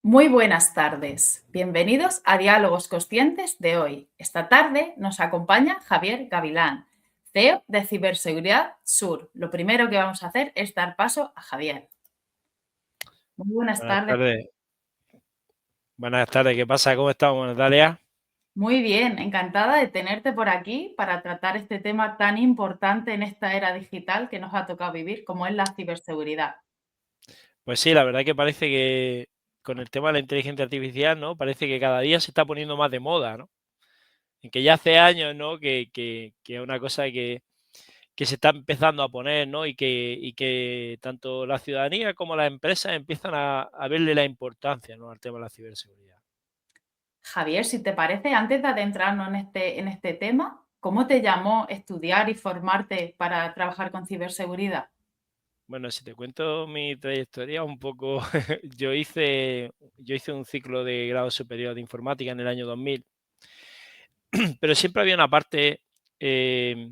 Muy buenas tardes. Bienvenidos a Diálogos Conscientes de hoy. Esta tarde nos acompaña Javier Gavilán, CEO de Ciberseguridad Sur. Lo primero que vamos a hacer es dar paso a Javier. Muy buenas Buenas tardes. tardes. Buenas tardes, ¿qué pasa? ¿Cómo estamos, Natalia? Muy bien, encantada de tenerte por aquí para tratar este tema tan importante en esta era digital que nos ha tocado vivir, como es la ciberseguridad. Pues sí, la verdad que parece que con el tema de la inteligencia artificial, ¿no? Parece que cada día se está poniendo más de moda, ¿no? En que ya hace años, ¿no? Que es una cosa que se está empezando a poner, ¿no? Y que tanto la ciudadanía como las empresas empiezan a verle la importancia, ¿no? Al tema de la ciberseguridad. Javier, si te parece, antes de adentrarnos en este tema, ¿cómo te llamó estudiar y formarte para trabajar con ciberseguridad? Bueno, si te cuento mi trayectoria un poco, yo hice un ciclo de grado superior de informática en el año 2000. Pero siempre había una parte, que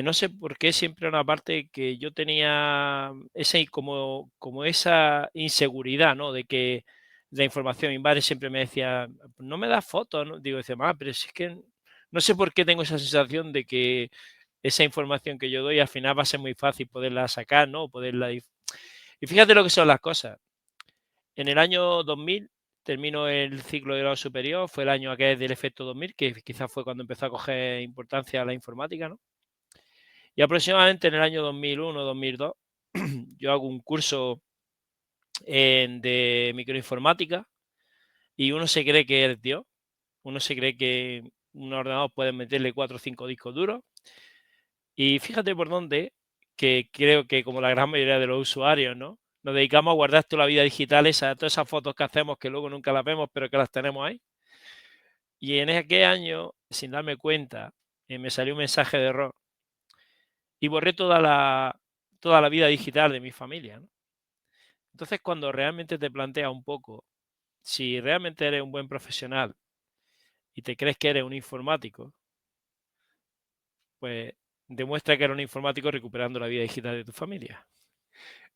no sé por qué, siempre una parte que yo tenía esa como esa inseguridad, ¿no? De que la información, mi madre siempre me decía: "No me das fotos", ¿no? Digo, decía: "Mamá, pero si es que no sé por qué tengo esa sensación de que esa información que yo doy al final va a ser muy fácil poderla sacar, ¿no? Poderla dif". Y fíjate lo que son las cosas. En el año 2000 termino el ciclo de grado superior, fue el año aquel del efecto 2000, que quizás fue cuando empezó a coger importancia la informática, ¿no? Y aproximadamente en el año 2001-2002 yo hago un curso de microinformática y uno se cree que es Dios, uno se cree que un ordenador puede meterle 4 o 5 discos duros y fíjate por dónde, que creo que como la gran mayoría de los usuarios, ¿no? Nos dedicamos a guardar toda la vida digital, todas esas fotos que hacemos que luego nunca las vemos, pero que las tenemos ahí. Y en aquel año, sin darme cuenta, me salió un mensaje de error y borré toda la vida digital de mi familia, ¿no? Entonces, cuando realmente te planteas un poco, si realmente eres un buen profesional y te crees que eres un informático, pues demuestra que eres un informático recuperando la vida digital de tu familia.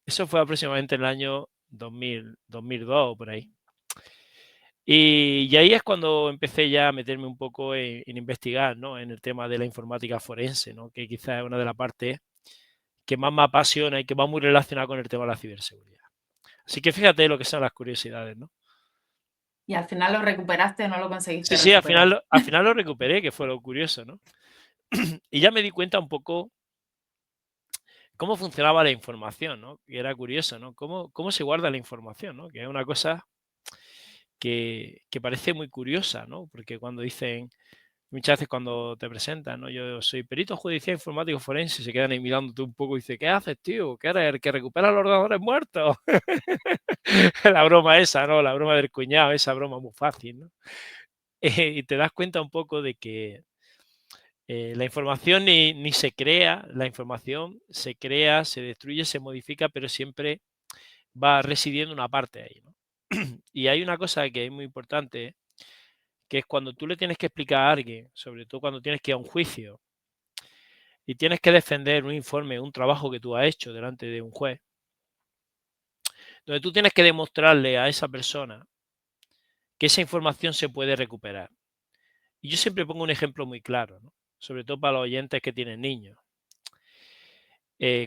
Eso fue aproximadamente en el año 2000, 2002 o por ahí. Y ahí es cuando empecé ya a meterme un poco en investigar, ¿no? En el tema de la informática forense, ¿no? Que quizás es una de las partes que más me apasiona y que va muy relacionada con el tema de la ciberseguridad. Así que fíjate lo que son las curiosidades, ¿no? ¿Y al final lo recuperaste o no lo conseguiste Sí, sí, al recuperar? final, al final lo recuperé, que fue lo curioso, ¿no? Y ya me di cuenta un poco cómo funcionaba la información, ¿no? Que era curioso, ¿no? Cómo se guarda la información, ¿no? Que es una cosa que parece muy curiosa, ¿no? Porque cuando dicen, muchas veces cuando te presentan, ¿no? Yo soy perito judicial informático forense, se quedan ahí mirándote un poco y dice, ¿qué haces, tío? ¿Qué eres el que recupera los ordenadores muertos? La broma esa, ¿no? La broma del cuñado, esa broma muy fácil, ¿no? Y te das cuenta un poco de que la información ni se crea, la información se crea, se destruye, se modifica, pero siempre va residiendo una parte ahí, ¿no? Y hay una cosa que es muy importante, que es cuando tú le tienes que explicar a alguien, sobre todo cuando tienes que ir a un juicio y tienes que defender un informe, un trabajo que tú has hecho delante de un juez, donde tú tienes que demostrarle a esa persona que esa información se puede recuperar. Y yo siempre pongo un ejemplo muy claro, ¿no? Sobre todo para los oyentes que tienen niños.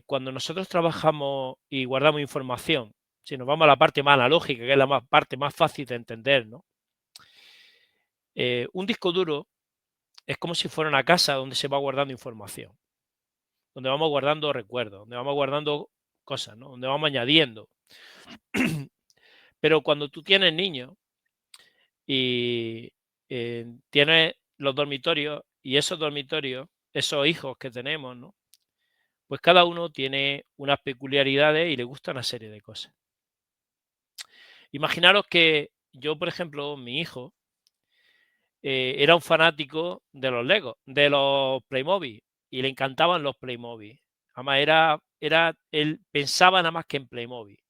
Cuando nosotros trabajamos y guardamos información, si nos vamos a la parte más analógica, que es la parte más fácil de entender, ¿no? Un disco duro es como si fuera una casa donde se va guardando información, donde vamos guardando recuerdos, donde vamos guardando cosas, ¿no? Donde vamos añadiendo. Pero cuando tú tienes niños y tienes los dormitorios y esos dormitorios, esos hijos que tenemos, ¿no? Pues cada uno tiene unas peculiaridades y le gusta una serie de cosas. Imaginaros que yo, por ejemplo, mi hijo era un fanático de los Legos, de los Playmobil, y le encantaban los Playmobil. Además, él pensaba nada más que en Playmobil.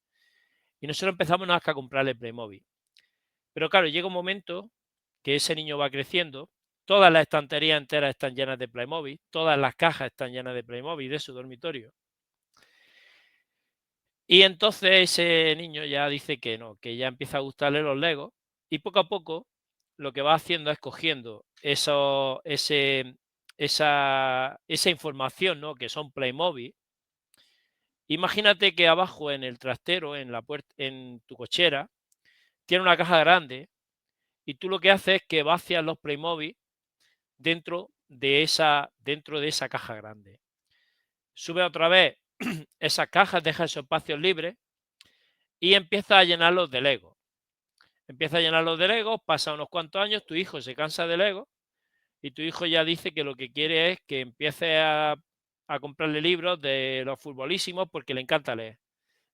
Y nosotros empezamos nada más que a comprarle Playmobil. Pero claro, llega un momento que ese niño va creciendo, todas las estanterías enteras están llenas de Playmobil, todas las cajas están llenas de Playmobil de su dormitorio. Y entonces ese niño ya dice que no, que ya empieza a gustarle los Legos y poco a poco lo que va haciendo es cogiendo esa información, ¿no? Que son Playmobil. Imagínate que abajo en el trastero, en la puerta, en tu cochera, tiene una caja grande y tú lo que haces es que vacias los Playmobil dentro de esa caja grande. Sube otra vez esas cajas, deja esos espacios libres y empieza a llenarlos de Lego. Empieza a llenarlos de Lego, pasa unos cuantos años, tu hijo se cansa de Lego y tu hijo ya dice que lo que quiere es que empiece a comprarle libros de los futbolísimos porque le encanta leer.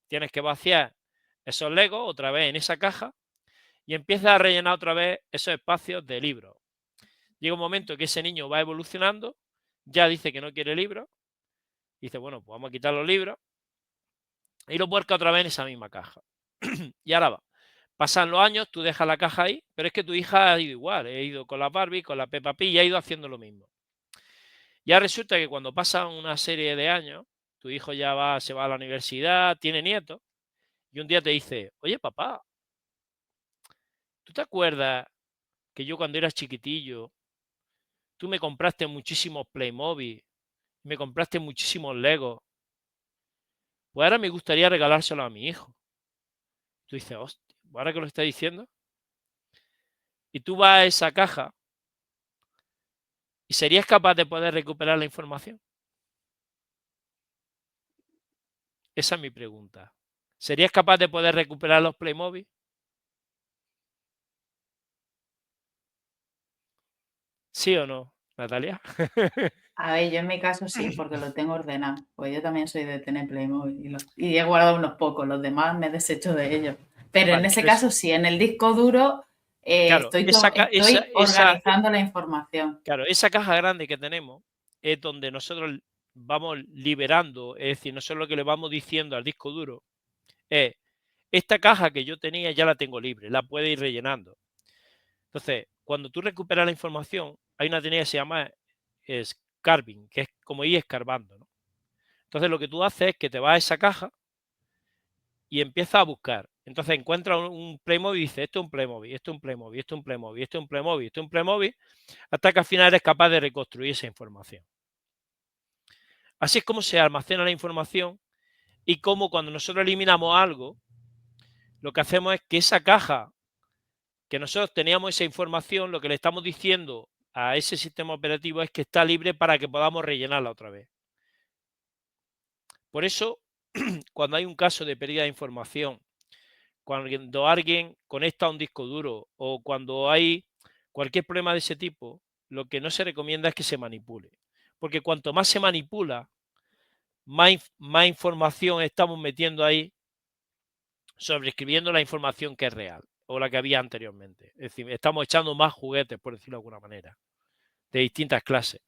Tienes que vaciar esos Legos otra vez en esa caja y empieza a rellenar otra vez esos espacios de libros. Llega un momento que ese niño va evolucionando, ya dice que no quiere libros, dice, bueno, pues vamos a quitar los libros y lo vuelca otra vez en esa misma caja. Y ahora va. Pasan los años, tú dejas la caja ahí, pero es que tu hija ha ido igual, ha ido con la Barbie, con la Peppa Pig y ha ido haciendo lo mismo. Ya resulta que cuando pasan una serie de años, tu hijo ya se va a la universidad, tiene nietos, y un día te dice, oye papá, ¿tú te acuerdas que yo cuando eras chiquitillo, tú me compraste muchísimos Playmobil, me compraste muchísimos Legos? Pues ahora me gustaría regalárselo a mi hijo. Tú dices, hostia, ahora que lo está diciendo, y tú vas a esa caja y serías capaz de poder recuperar la información. Esa es mi pregunta. ¿Serías capaz de poder recuperar los Playmobil? ¿Sí o no, Natalia? A ver, yo en mi caso sí, porque lo tengo ordenado. Pues yo también soy de tener Playmobil y he guardado unos pocos, los demás me desecho de ellos. Pero en Vale, ese pues caso sí, en el disco duro claro, estoy organizando la información. claro, esa caja grande que tenemos es donde nosotros vamos liberando, es decir, nosotros lo que le vamos diciendo al disco duro es, esta caja que yo tenía ya la tengo libre, la puede ir rellenando. Entonces, cuando tú recuperas la información, hay una técnica que se llama scarbing, que es como ir escarbando, ¿no? Entonces, lo que tú haces es que te vas a esa caja y empiezas a buscar. Entonces, encuentras un Playmobil y dices, esto es un Playmobil, esto es un Playmobil, esto es un Playmobil, esto es un Playmobil, esto es un Playmobil, hasta que al final eres capaz de reconstruir esa información. Así es como se almacena la información y cómo cuando nosotros eliminamos algo, lo que hacemos es que esa caja que nosotros teníamos esa información, lo que le estamos diciendo a ese sistema operativo es que está libre para que podamos rellenarla otra vez. Por eso, cuando hay un caso de pérdida de información, cuando alguien conecta un disco duro o cuando hay cualquier problema de ese tipo, lo que no se recomienda es que se manipule. Porque cuanto más se manipula, más información estamos metiendo ahí, sobreescribiendo la información que es real o la que había anteriormente. Es decir, estamos echando más juguetes, por decirlo de alguna manera, de distintas clases.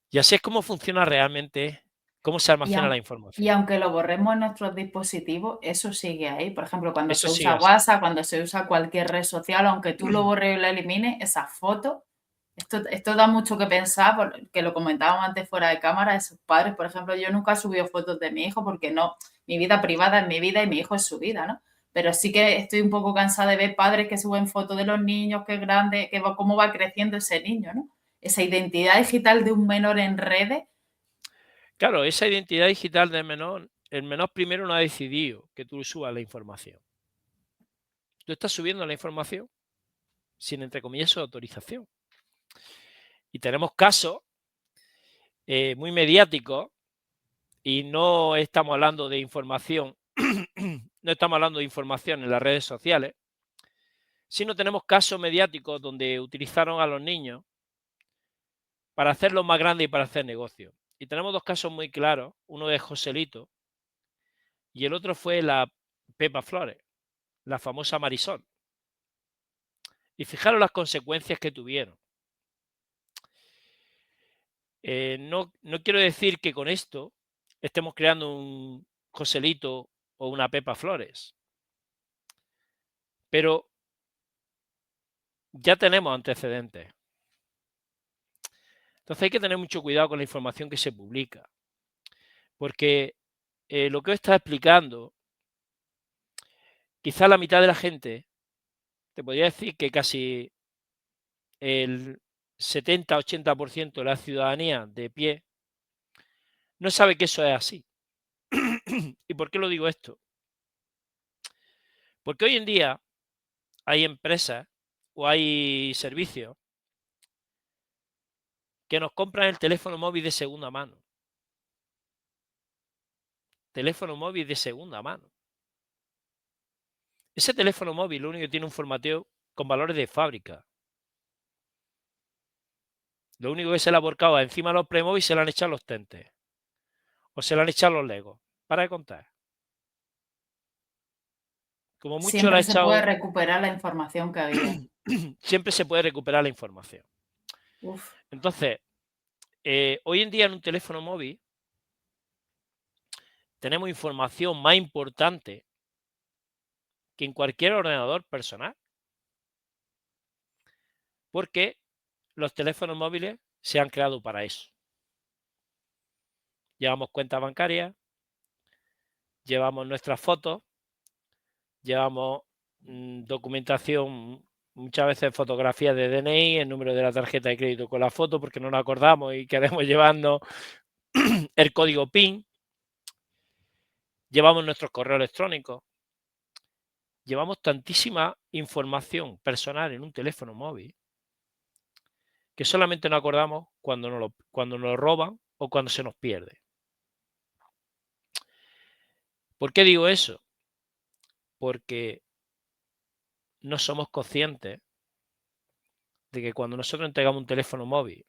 Y así es como funciona realmente, cómo se Y, almacena la y información. aunque lo borremos en nuestros dispositivos, eso sigue ahí. Por ejemplo, cuando Eso se sigue usa así. WhatsApp, cuando se usa cualquier red social, aunque tú lo borres y lo elimines, esas fotos, esto da mucho que pensar, porque lo comentábamos antes fuera de cámara, esos padres, por ejemplo, yo nunca he subido fotos de mi hijo porque no, mi vida privada es mi vida y mi hijo es su vida, ¿no? Pero sí que estoy un poco cansada de ver padres que suben fotos de los niños, qué grande, cómo va creciendo ese niño, ¿no? Esa identidad digital de un menor en redes. Claro, esa identidad digital del menor, el menor primero no ha decidido que tú subas la información. Tú estás subiendo la información sin, entre comillas, su autorización. Y tenemos casos muy mediáticos y no estamos hablando de información, no estamos hablando de información en las redes sociales, sino tenemos casos mediáticos donde utilizaron a los niños para hacerlos más grandes y para hacer negocios. Y tenemos dos casos muy claros, uno de Joselito y el otro fue la Pepa Flores, la famosa Marisol. Y fijaros las consecuencias que tuvieron. No quiero decir que con esto estemos creando un Joselito o una Pepa Flores, pero ya tenemos antecedentes. Entonces hay que tener mucho cuidado con la información que se publica, porque lo que os estaba explicando, quizá la mitad de la gente, te podría decir que casi el 70-80% de la ciudadanía de pie no sabe que eso es así. ¿Y por qué lo digo esto? Porque hoy en día hay empresas o hay servicios que nos compran el teléfono móvil de segunda mano. Teléfono móvil de segunda mano. Ese teléfono móvil lo único que tiene un formateo con valores de fábrica. Lo único que se le ha volcado encima de los Playmobil se le han echado los tentes. O se le han echado los Legos. Para de contar. Como mucho le ha Siempre se puede echado... recuperar la información que había. Siempre se puede recuperar la información. Uf, Entonces, hoy en día en un teléfono móvil tenemos información más importante que en cualquier ordenador personal. Porque los teléfonos móviles se han creado para eso. Llevamos cuentas bancarias, llevamos nuestras fotos, llevamos documentación, muchas veces fotografías de DNI, el número de la tarjeta de crédito con la foto porque no nos acordamos y queremos llevarnos el código PIN, llevamos nuestros correos electrónicos, llevamos tantísima información personal en un teléfono móvil que solamente nos acordamos cuando nos lo roban o cuando se nos pierde. ¿Por qué digo eso? Porque no somos conscientes de que cuando nosotros entregamos un teléfono móvil,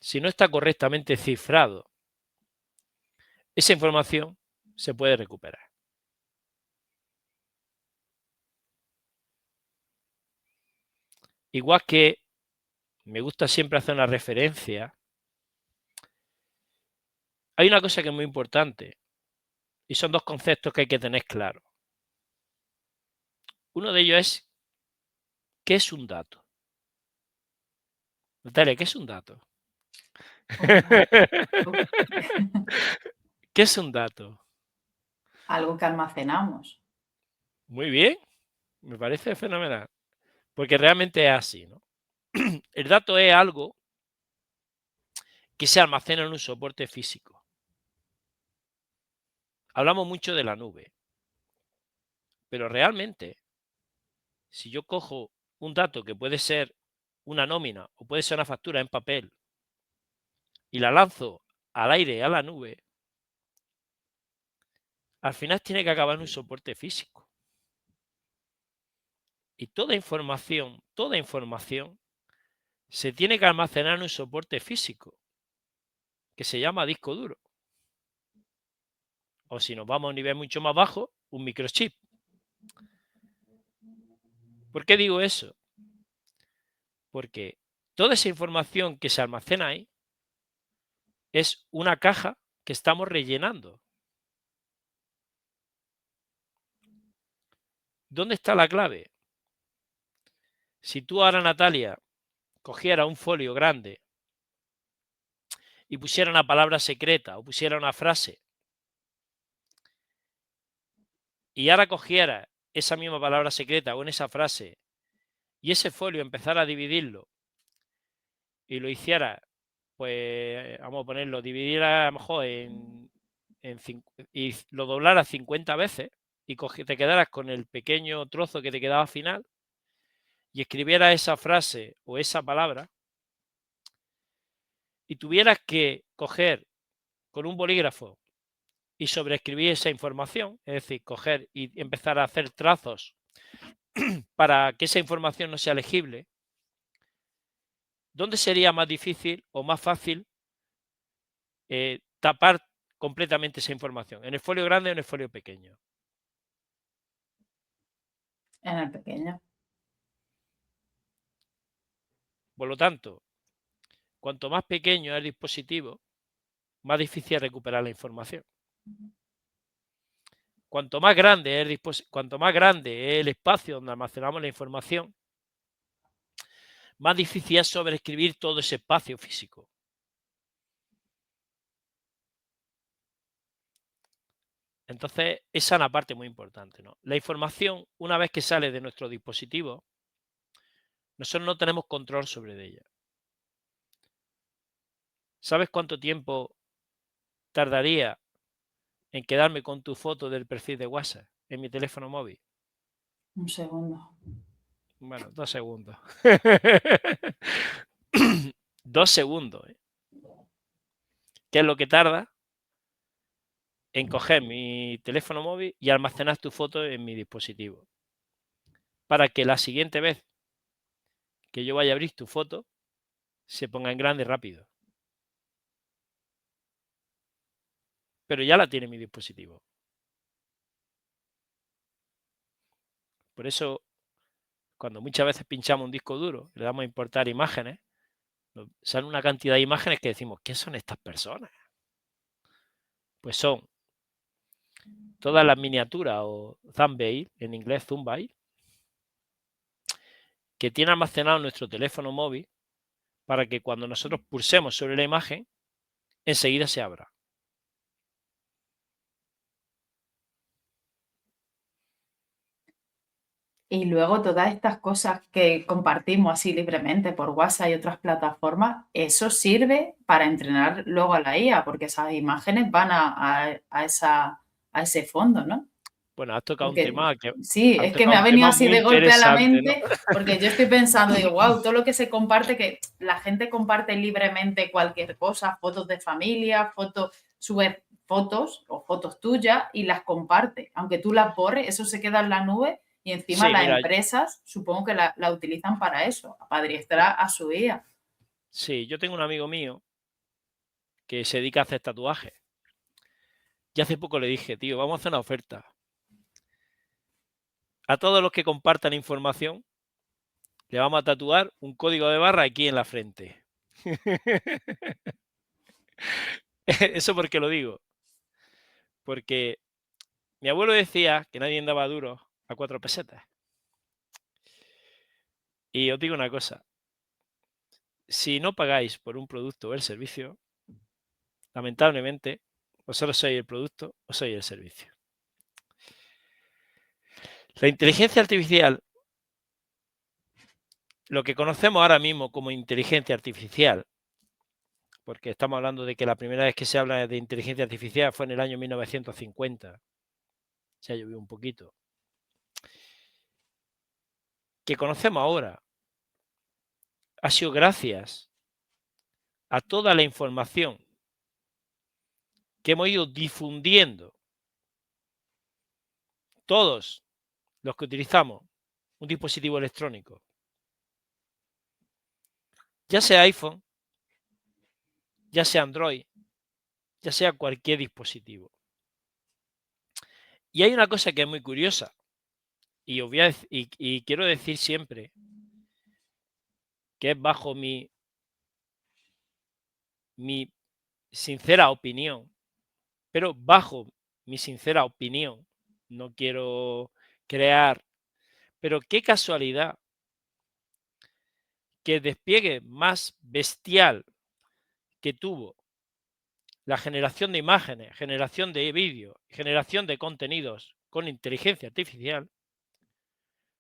si no está correctamente cifrado, esa información se puede recuperar. Igual que me gusta siempre hacer una referencia, hay una cosa que es muy importante y son dos conceptos que hay que tener claros. Uno de ellos es, ¿qué es un dato? Natalia, ¿qué es un dato? un dato. Uf. ¿Qué es un dato? Algo que almacenamos. Muy bien, me parece fenomenal, porque realmente es así, ¿no? El dato es algo que se almacena en un soporte físico. Hablamos mucho de la nube, pero realmente, si yo cojo un dato que puede ser una nómina o puede ser una factura en papel y la lanzo al aire, a la nube, al final tiene que acabar en un soporte físico. Y toda información se tiene que almacenar en un soporte físico, que se llama disco duro. O si nos vamos a un nivel mucho más bajo, un microchip. ¿Por qué digo eso? Porque toda esa información que se almacena ahí es una caja que estamos rellenando. ¿Dónde está la clave? Si tú ahora, Natalia, cogiera un folio grande y pusiera una palabra secreta o pusiera una frase y ahora cogiera esa misma palabra secreta o en esa frase y ese folio empezara a dividirlo y lo hiciera, pues vamos a ponerlo, dividiera a lo mejor y lo doblara 50 veces y te quedaras con el pequeño trozo que te quedaba al final y escribiera esa frase o esa palabra y tuvieras que coger con un bolígrafo y sobreescribir esa información, es decir, coger y empezar a hacer trazos para que esa información no sea legible, ¿dónde sería más difícil o más fácil tapar completamente esa información? ¿En el folio grande o en el folio pequeño? En el pequeño. Por lo tanto, cuanto más pequeño es el dispositivo, más difícil es recuperar la información. Cuanto más grande es el espacio donde almacenamos la información, más difícil es sobreescribir todo ese espacio físico. Entonces, esa es una parte muy importante, ¿no? La información, una vez que sale de nuestro dispositivo, nosotros no tenemos control sobre ella. ¿Sabes cuánto tiempo tardaría en quedarme con tu foto del perfil de WhatsApp en mi teléfono móvil? Un segundo. Bueno, 2 segundos. 2 segundos, ¿eh? ¿Qué es lo que tarda en coger mi teléfono móvil y almacenar tu foto en mi dispositivo? Para que la siguiente vez que yo vaya a abrir tu foto, se ponga en grande rápido. Pero ya la tiene mi dispositivo. Por eso, cuando muchas veces pinchamos un disco duro, le damos a importar imágenes, nos sale una cantidad de imágenes que decimos, ¿qué son estas personas? Pues son todas las miniaturas o thumbnail, en inglés thumbnail, que tiene almacenado nuestro teléfono móvil para que cuando nosotros pulsemos sobre la imagen, enseguida se abra. Y luego todas estas cosas que compartimos así libremente por WhatsApp y otras plataformas, eso sirve para entrenar luego a la IA, porque esas imágenes van a ese fondo, ¿no? Bueno, has tocado un Porque tema que sí, has es que tocado me ha un venido tema así muy de golpe a la interesante, ¿no? mente, porque yo estoy pensando, digo, wow, todo lo que se comparte, que la gente comparte libremente cualquier cosa, fotos de familia, fotos, sube fotos o fotos tuyas y las comparte. Aunque tú las borres, eso se queda en la nube y encima Sí, las mira, empresas supongo que la utilizan para eso, para adiestrar a su IA. sí, yo tengo un amigo mío que se dedica a hacer tatuajes. Y hace poco le dije, tío, vamos a hacer una oferta. A todos los que compartan información, le vamos a tatuar un código de barra aquí en la frente. ¿Eso por qué lo digo? Porque mi abuelo decía que nadie daba duro a 4 pesetas. Y os digo una cosa, si no pagáis por un producto o el servicio, lamentablemente, vosotros sois el producto o sois el servicio. La inteligencia artificial, lo que conocemos ahora mismo como inteligencia artificial, porque estamos hablando de que la primera vez que se habla de inteligencia artificial fue en el año 1950, se ha llovido un poquito, que conocemos ahora, ha sido gracias a toda la información que hemos ido difundiendo todos los que utilizamos un dispositivo electrónico, ya sea iPhone, ya sea Android, ya sea cualquier dispositivo. Y hay una cosa que es muy curiosa, y, y quiero decir siempre que es bajo mi sincera opinión, pero bajo mi sincera opinión, no quiero crear, pero qué casualidad que el despliegue más bestial que tuvo la generación de imágenes, generación de vídeo, generación de contenidos con inteligencia artificial,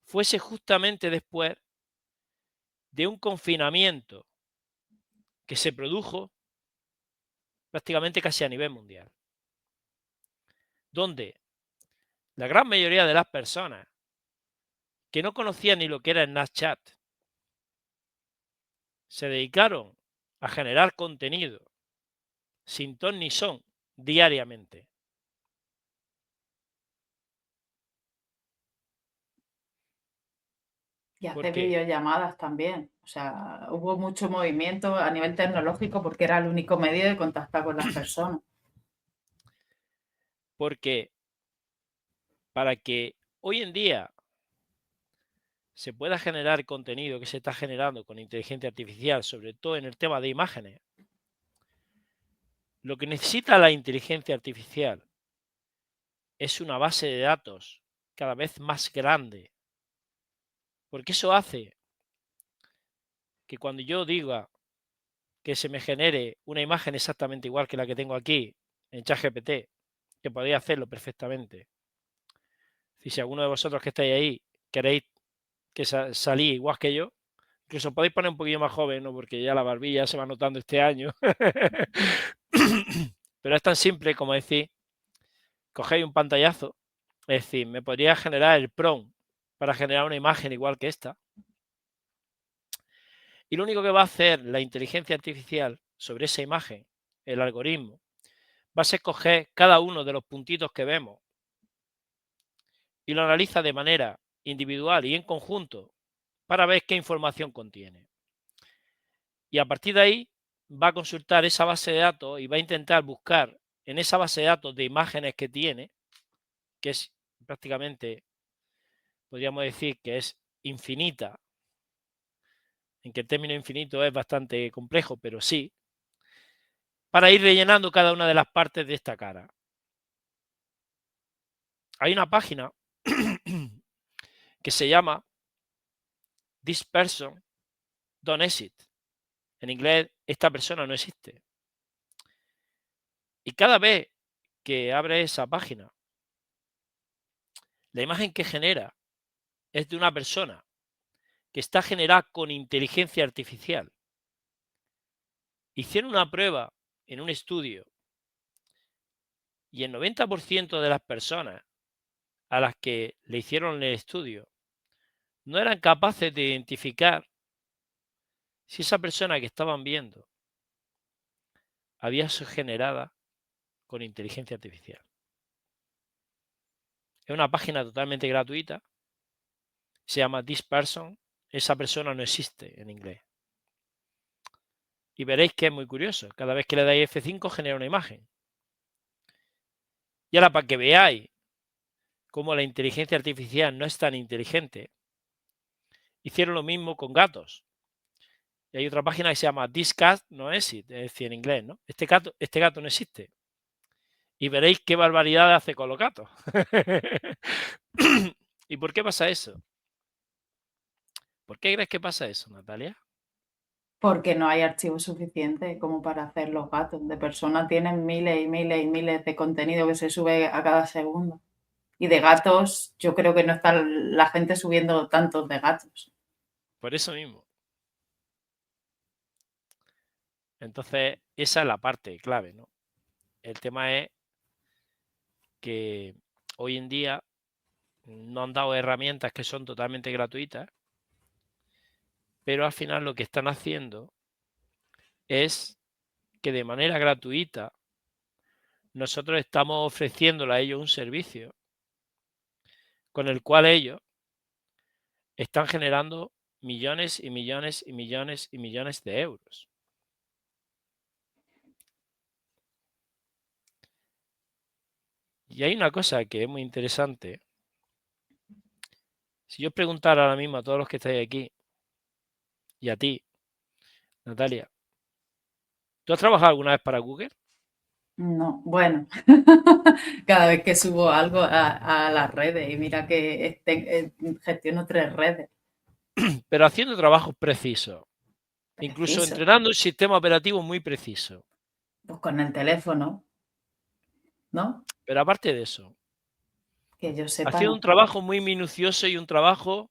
fuese justamente después de un confinamiento que se produjo prácticamente casi a nivel mundial, donde la gran mayoría de las personas que no conocían ni lo que era Snapchat se dedicaron a generar contenido sin ton ni son diariamente. Y ¿Por hace qué? videollamadas también. O sea, hubo mucho movimiento a nivel tecnológico porque era el único medio de contactar con las personas. Porque para que hoy en día se pueda generar contenido que se está generando con inteligencia artificial, sobre todo en el tema de imágenes, lo que necesita la inteligencia artificial es una base de datos cada vez más grande, porque eso hace que cuando yo diga que se me genere una imagen exactamente igual que la que tengo aquí en ChatGPT, que podéis hacerlo perfectamente. Si alguno de vosotros que estáis ahí queréis que salí igual que yo, incluso podéis poner un poquillo más joven, ¿no? Porque ya la barbilla se va notando este año. Pero es tan simple como decir, cogéis un pantallazo, es decir, me podría generar el prompt para generar una imagen igual que esta. Y lo único que va a hacer la inteligencia artificial sobre esa imagen, el algoritmo, va a ser coger cada uno de los puntitos que vemos y lo analiza de manera individual y en conjunto para ver qué información contiene. Y a partir de ahí va a consultar esa base de datos y va a intentar buscar en esa base de datos de imágenes que tiene, que es prácticamente, podríamos decir que es infinita, en que el término infinito es bastante complejo, pero sí, para ir rellenando cada una de las partes de esta cara. Hay una página que se llama This Person Don't Exist. En inglés, esta persona no existe. Y cada vez que abre esa página, la imagen que genera es de una persona que está generada con inteligencia artificial. Hicieron una prueba en un estudio y el 90% de las personas a las que le hicieron el estudio no eran capaces de identificar si esa persona que estaban viendo había sido generada con inteligencia artificial. Es una página totalmente gratuita, se llama This Person, esa persona no existe en inglés. Y veréis que es muy curioso, cada vez que le dais F5 genera una imagen. Y ahora para que veáis cómo la inteligencia artificial no es tan inteligente, hicieron lo mismo con gatos. Y hay otra página que se llama This Cat No Exist, es decir, en inglés, ¿no? Este gato no existe. Y veréis qué barbaridad hace con los gatos. ¿Y por qué pasa eso? ¿Por qué crees que pasa eso, Natalia? Porque no hay archivos suficientes como para hacer los gatos. De personas tienen miles y miles y miles de contenido que se sube a cada segundo. Y de gatos, yo creo que no está la gente subiendo tantos de gatos. Por eso mismo. Entonces, esa es la parte clave, ¿no? El tema es que hoy en día no han dado herramientas que son totalmente gratuitas, pero al final lo que están haciendo es que de manera gratuita nosotros estamos ofreciéndole a ellos un servicio con el cual ellos están generando millones y millones y millones y millones de euros. Y hay una cosa que es muy interesante. Si yo preguntara ahora mismo a todos los que estáis aquí y a ti, Natalia, ¿tú has trabajado alguna vez para Google? No, bueno, cada vez que subo algo a las redes y mira que gestiono 3 redes. Pero haciendo trabajos precisos, incluso Preciso, entrenando un sistema operativo muy preciso. pues con el teléfono, ¿no? Pero aparte de eso, Que yo sepa, haciendo un no. trabajo muy minucioso y un trabajo,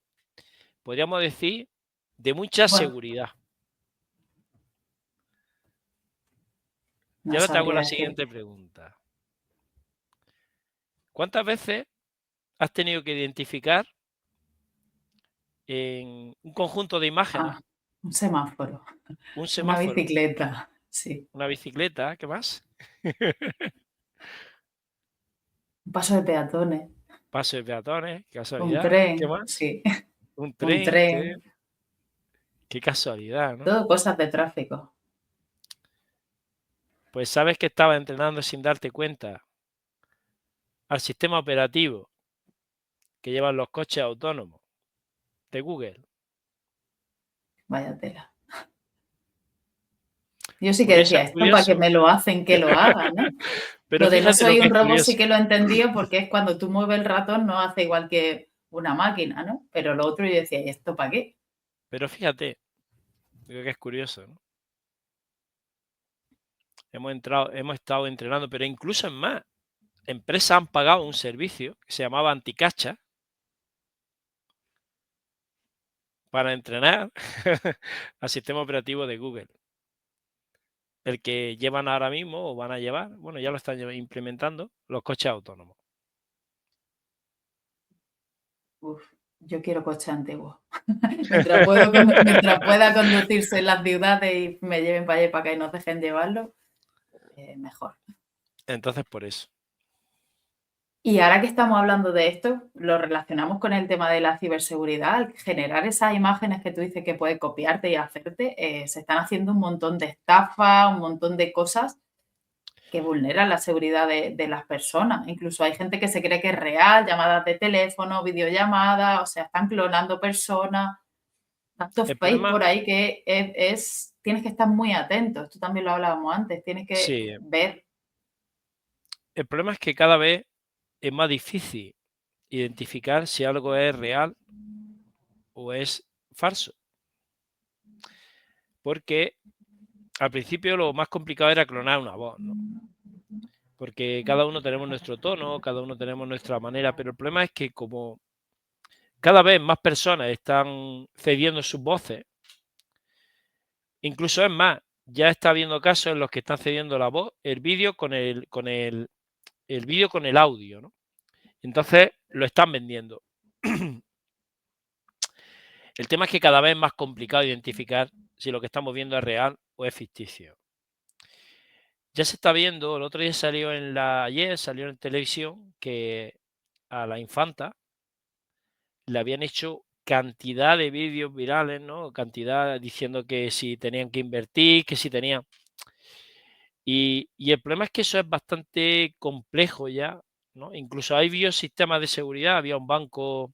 podríamos decir, de mucha Bueno, seguridad. Y no ahora te hago sabría la decir. siguiente pregunta. ¿Cuántas veces has tenido que identificar en un conjunto de imágenes Ah, un semáforo, un una semáforo, bicicleta, sí, una bicicleta, qué más? un paso de peatones, Paso de peatones, qué un casualidad, ¿qué tren, más? sí, Un un tren, tren, qué casualidad, ¿no? todo cosas de tráfico. Pues sabes que estaba entrenando sin darte cuenta al sistema operativo que llevan los coches autónomos de Google. Vaya tela. Yo sí que Pues eso decía, es esto para que curioso, me lo hacen, que lo haga, ¿no? pero Lo de no fíjate lo soy que un es robot sí curioso. que lo he entendido porque es cuando tú mueves el ratón no hace igual que una máquina, ¿no? Pero lo otro yo decía, ¿y esto para qué? Pero fíjate, lo que es curioso, ¿no? Hemos estado entrenando, pero incluso es más. empresas han pagado un servicio que se llamaba Anticacha para entrenar al sistema operativo de Google. El que llevan ahora mismo o van a llevar, bueno, ya lo están implementando, los coches autónomos. Uf, yo quiero coche antiguo. Mientras pueda conducirse en las ciudades y me lleven para allá y para acá y nos dejen llevarlo, mejor. Entonces, por eso. Y ahora que estamos hablando de esto, lo relacionamos con el tema de la ciberseguridad. Al generar esas imágenes que tú dices que puede copiarte y hacerte, se están haciendo un montón de estafas, un montón de cosas que vulneran la seguridad de las personas. Incluso hay gente que se cree que es real, llamadas de teléfono, videollamadas, o sea, están clonando personas. Tanto El fake problema, por ahí que tienes que estar muy atento. Esto también lo hablábamos antes, tienes que sí, ver. el problema es que cada vez es más difícil identificar si algo es real o es falso. Porque al principio lo más complicado era clonar una voz, ¿no? Porque cada uno tenemos nuestro tono, cada uno tenemos nuestra manera, pero el problema es que como cada vez más personas están cediendo sus voces, incluso es más, ya está habiendo casos en los que están cediendo la voz, el vídeo el vídeo con el audio, ¿no? Entonces lo están vendiendo. El tema es que cada vez es más complicado identificar si lo que estamos viendo es real o es ficticio. Ya se está viendo, el otro día ayer salió en televisión que a la infanta le habían hecho cantidad de vídeos virales, ¿no? Cantidad diciendo que si tenían que invertir, que si tenían. Y el problema es que eso es bastante complejo ya, ¿no? Incluso hay biosistemas de seguridad, había un banco,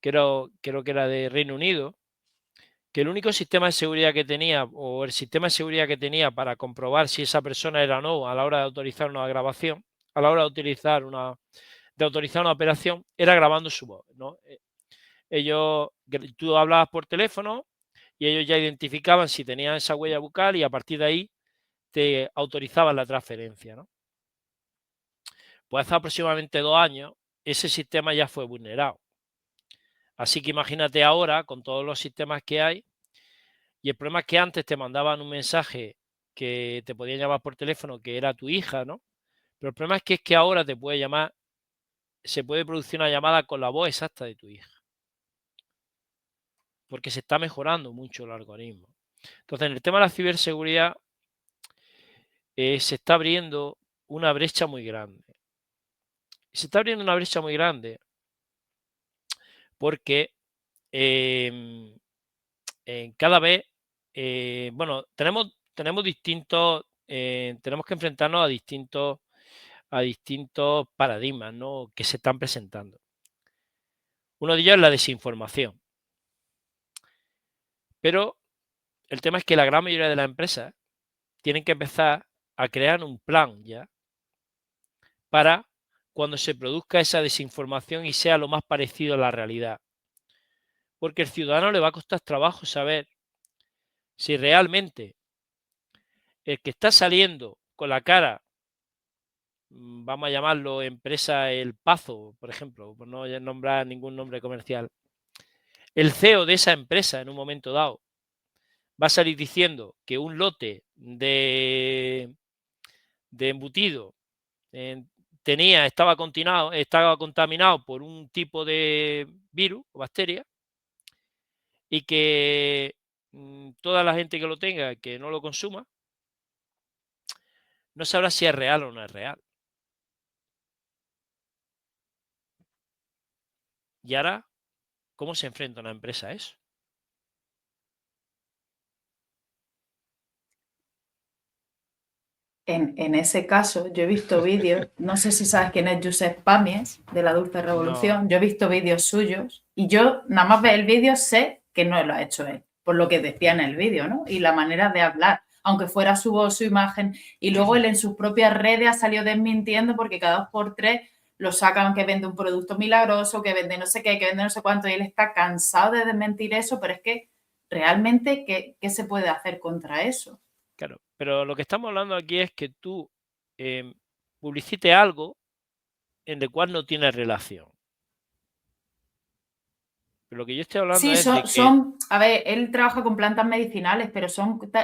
creo que era de Reino Unido, que el único sistema de seguridad que tenía, o el sistema de seguridad que tenía para comprobar si esa persona era o no a la hora de autorizar una grabación, a la hora de autorizar una operación, era grabando su voz, ¿no? Tú hablabas por teléfono y ellos ya identificaban si tenían esa huella bucal y a partir de ahí te autorizaban la transferencia, ¿no? Pues hace aproximadamente 2 años ese sistema ya fue vulnerado. Así que imagínate ahora con todos los sistemas que hay. Y el problema es que antes te mandaban un mensaje que te podían llamar por teléfono, que era tu hija, ¿no? Pero el problema es que ahora te puede llamar, se puede producir una llamada con la voz exacta de tu hija. Porque se está mejorando mucho el algoritmo. Entonces, en el tema de la ciberseguridad, se está abriendo una brecha muy grande. Se está abriendo una brecha muy grande porque cada vez, bueno, tenemos distintos, tenemos que enfrentarnos a distintos paradigmas, ¿no? Que se están presentando. Uno de ellos es la desinformación. Pero el tema es que la gran mayoría de las empresas tienen que empezar a crear un plan ya para cuando se produzca esa desinformación y sea lo más parecido a la realidad. Porque al ciudadano le va a costar trabajo saber si realmente el que está saliendo con la cara, vamos a llamarlo empresa El Pazo, por ejemplo, por no nombrar ningún nombre comercial, el CEO de esa empresa en un momento dado va a salir diciendo que un lote de embutido estaba contaminado por un tipo de virus o bacteria y que toda la gente que lo tenga, que no lo consuma, no sabrá si es real o no es real. Y ahora, ¿cómo se enfrenta una empresa a eso? En ese caso, yo he visto vídeos, no sé si sabes quién es Josep Pàmies, de la Dulce No, Revolución, yo he visto vídeos suyos y yo nada más ver el vídeo sé que no lo ha hecho él, por lo que decía en el vídeo, ¿no? Y la manera de hablar, aunque fuera su voz, su imagen, y luego él en sus propias redes ha salido desmintiendo porque cada 2 por 3 lo sacan que vende un producto milagroso, que vende no sé qué, que vende no sé cuánto, y él está cansado de desmentir eso, pero es que realmente, ¿qué se puede hacer contra eso? claro. Pero lo que estamos hablando aquí es que tú publicite algo en el cual no tiene relación. Pero lo que yo estoy hablando Sí, es de que a ver, él trabaja con plantas medicinales, pero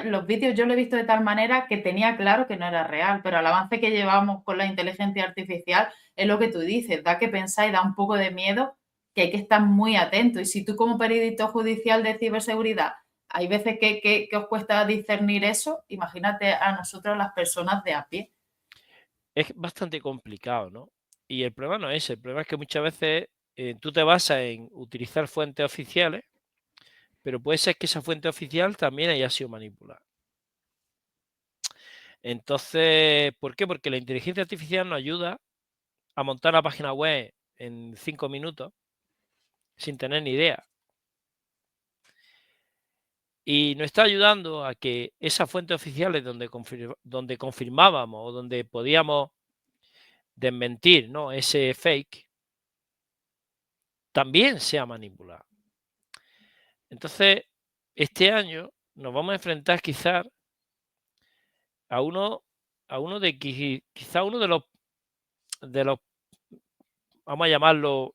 los vídeos yo lo he visto de tal manera que tenía claro que no era real, pero al avance que llevamos con la inteligencia artificial es lo que tú dices, da que pensar y da un poco de miedo que hay que estar muy atento. Y si tú como perito judicial de ciberseguridad hay veces que os cuesta discernir eso, imagínate a nosotros las personas de a pie. es bastante complicado, ¿no? Y el problema no es ese, el problema es que muchas veces tú te basas en utilizar fuentes oficiales, pero puede ser que esa fuente oficial también haya sido manipulada. Entonces, ¿por qué? Porque la inteligencia artificial nos ayuda a montar la página web en 5 minutos sin tener ni idea. Y nos está ayudando a que esas fuentes oficiales donde confirmábamos o donde podíamos desmentir, ¿no?, ese fake, también sea manipulado. Entonces, este año nos vamos a enfrentar quizás a uno de quizá uno de los, vamos a llamarlo,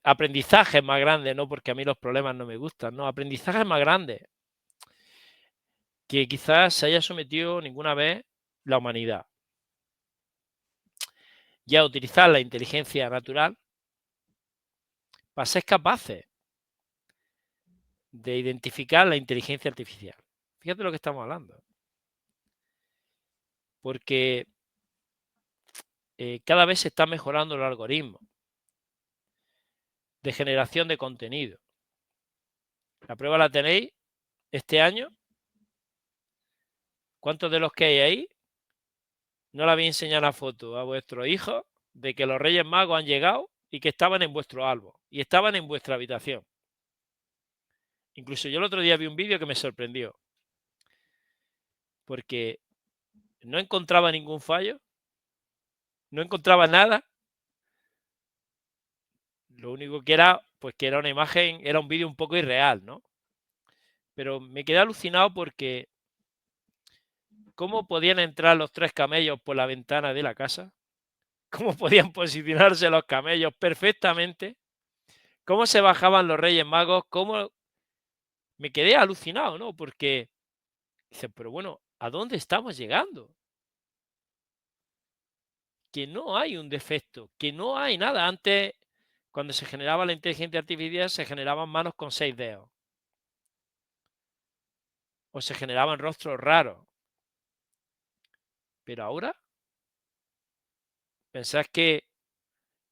aprendizajes más grandes, ¿no? Porque a mí los problemas no me gustan, ¿no? Aprendizajes más grandes que quizás se haya sometido ninguna vez la humanidad. Ya utilizar la inteligencia natural para ser capaces de identificar la inteligencia artificial. Fíjate lo que estamos hablando. Porque cada vez se está mejorando el algoritmo de generación de contenido. La prueba la tenéis este año. ¿Cuántos de los que hay ahí no le habéis enseñado una foto a vuestros hijos de que los Reyes Magos han llegado y que estaban en vuestro árbol y estaban en vuestra habitación? Incluso yo el otro día vi un vídeo que me sorprendió, porque no encontraba ningún fallo, no encontraba nada. Lo único que era, pues que era una imagen, era un vídeo un poco irreal, ¿no? Pero me quedé alucinado porque ¿cómo podían entrar los 3 camellos por la ventana de la casa? ¿Cómo podían posicionarse los camellos perfectamente? ¿Cómo se bajaban los Reyes Magos? ¿Cómo? Me quedé alucinado, ¿no? Porque dice, pero bueno, ¿a dónde estamos llegando? Que no hay un defecto, que no hay nada. Antes, cuando se generaba la inteligencia artificial, se generaban manos con 6 dedos. O se generaban rostros raros. Pero ahora, ¿pensáis que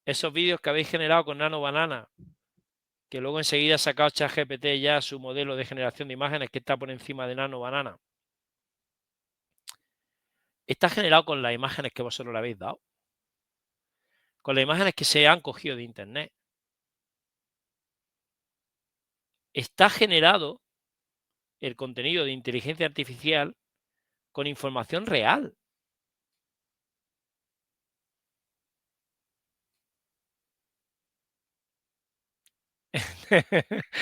esos vídeos que habéis generado con Nano Banana, que luego enseguida ha sacado ChatGPT ya su modelo de generación de imágenes que está por encima de Nano Banana, está generado con las imágenes que vosotros le habéis dado? Con las imágenes que se han cogido de internet. Está generado el contenido de inteligencia artificial con información real.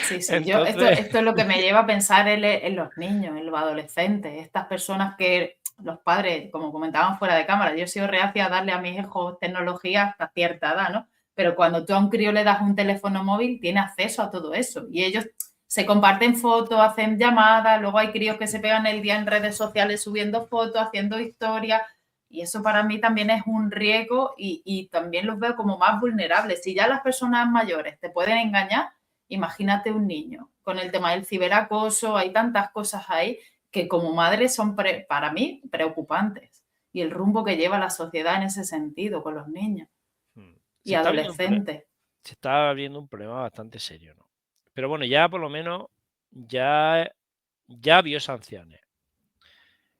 Sí, sí, Entonces, esto es lo que me lleva a pensar en los niños, en los adolescentes, estas personas que los padres, como comentaban fuera de cámara, yo he sido reacia a darle a mis hijos tecnología hasta cierta edad, ¿no? Pero cuando tú a un crío le das un teléfono móvil, tiene acceso a todo eso y ellos se comparten fotos, hacen llamadas, luego hay críos que se pegan el día en redes sociales subiendo fotos, haciendo historias y eso para mí también es un riesgo y también los veo como más vulnerables. Si ya las personas mayores te pueden engañar, imagínate un niño con el tema del ciberacoso, hay tantas cosas ahí que como madre son para mí preocupantes y el rumbo que lleva la sociedad en ese sentido con los niños y se está viendo adolescentes. se está viendo un problema bastante serio, ¿no? Pero bueno, ya por lo menos ya vio sanciones.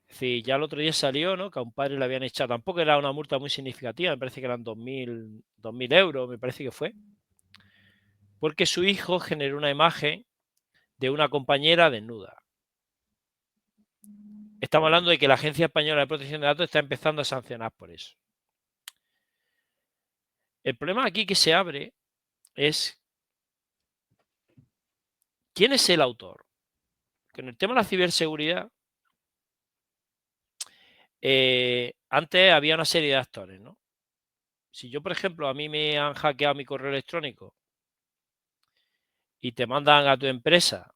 Es decir, ya el otro día salió, ¿no?, que a un padre le habían echado, tampoco era una multa muy significativa, me parece que eran 2.000 euros, me parece que fue, porque su hijo generó una imagen de una compañera desnuda. Estamos hablando de que la Agencia Española de Protección de Datos está empezando a sancionar por eso. El problema aquí que se abre es ¿quién es el autor? Que en el tema de la ciberseguridad, antes había una serie de actores, ¿no? Si yo, por ejemplo, a mí me han hackeado mi correo electrónico y te mandan a tu empresa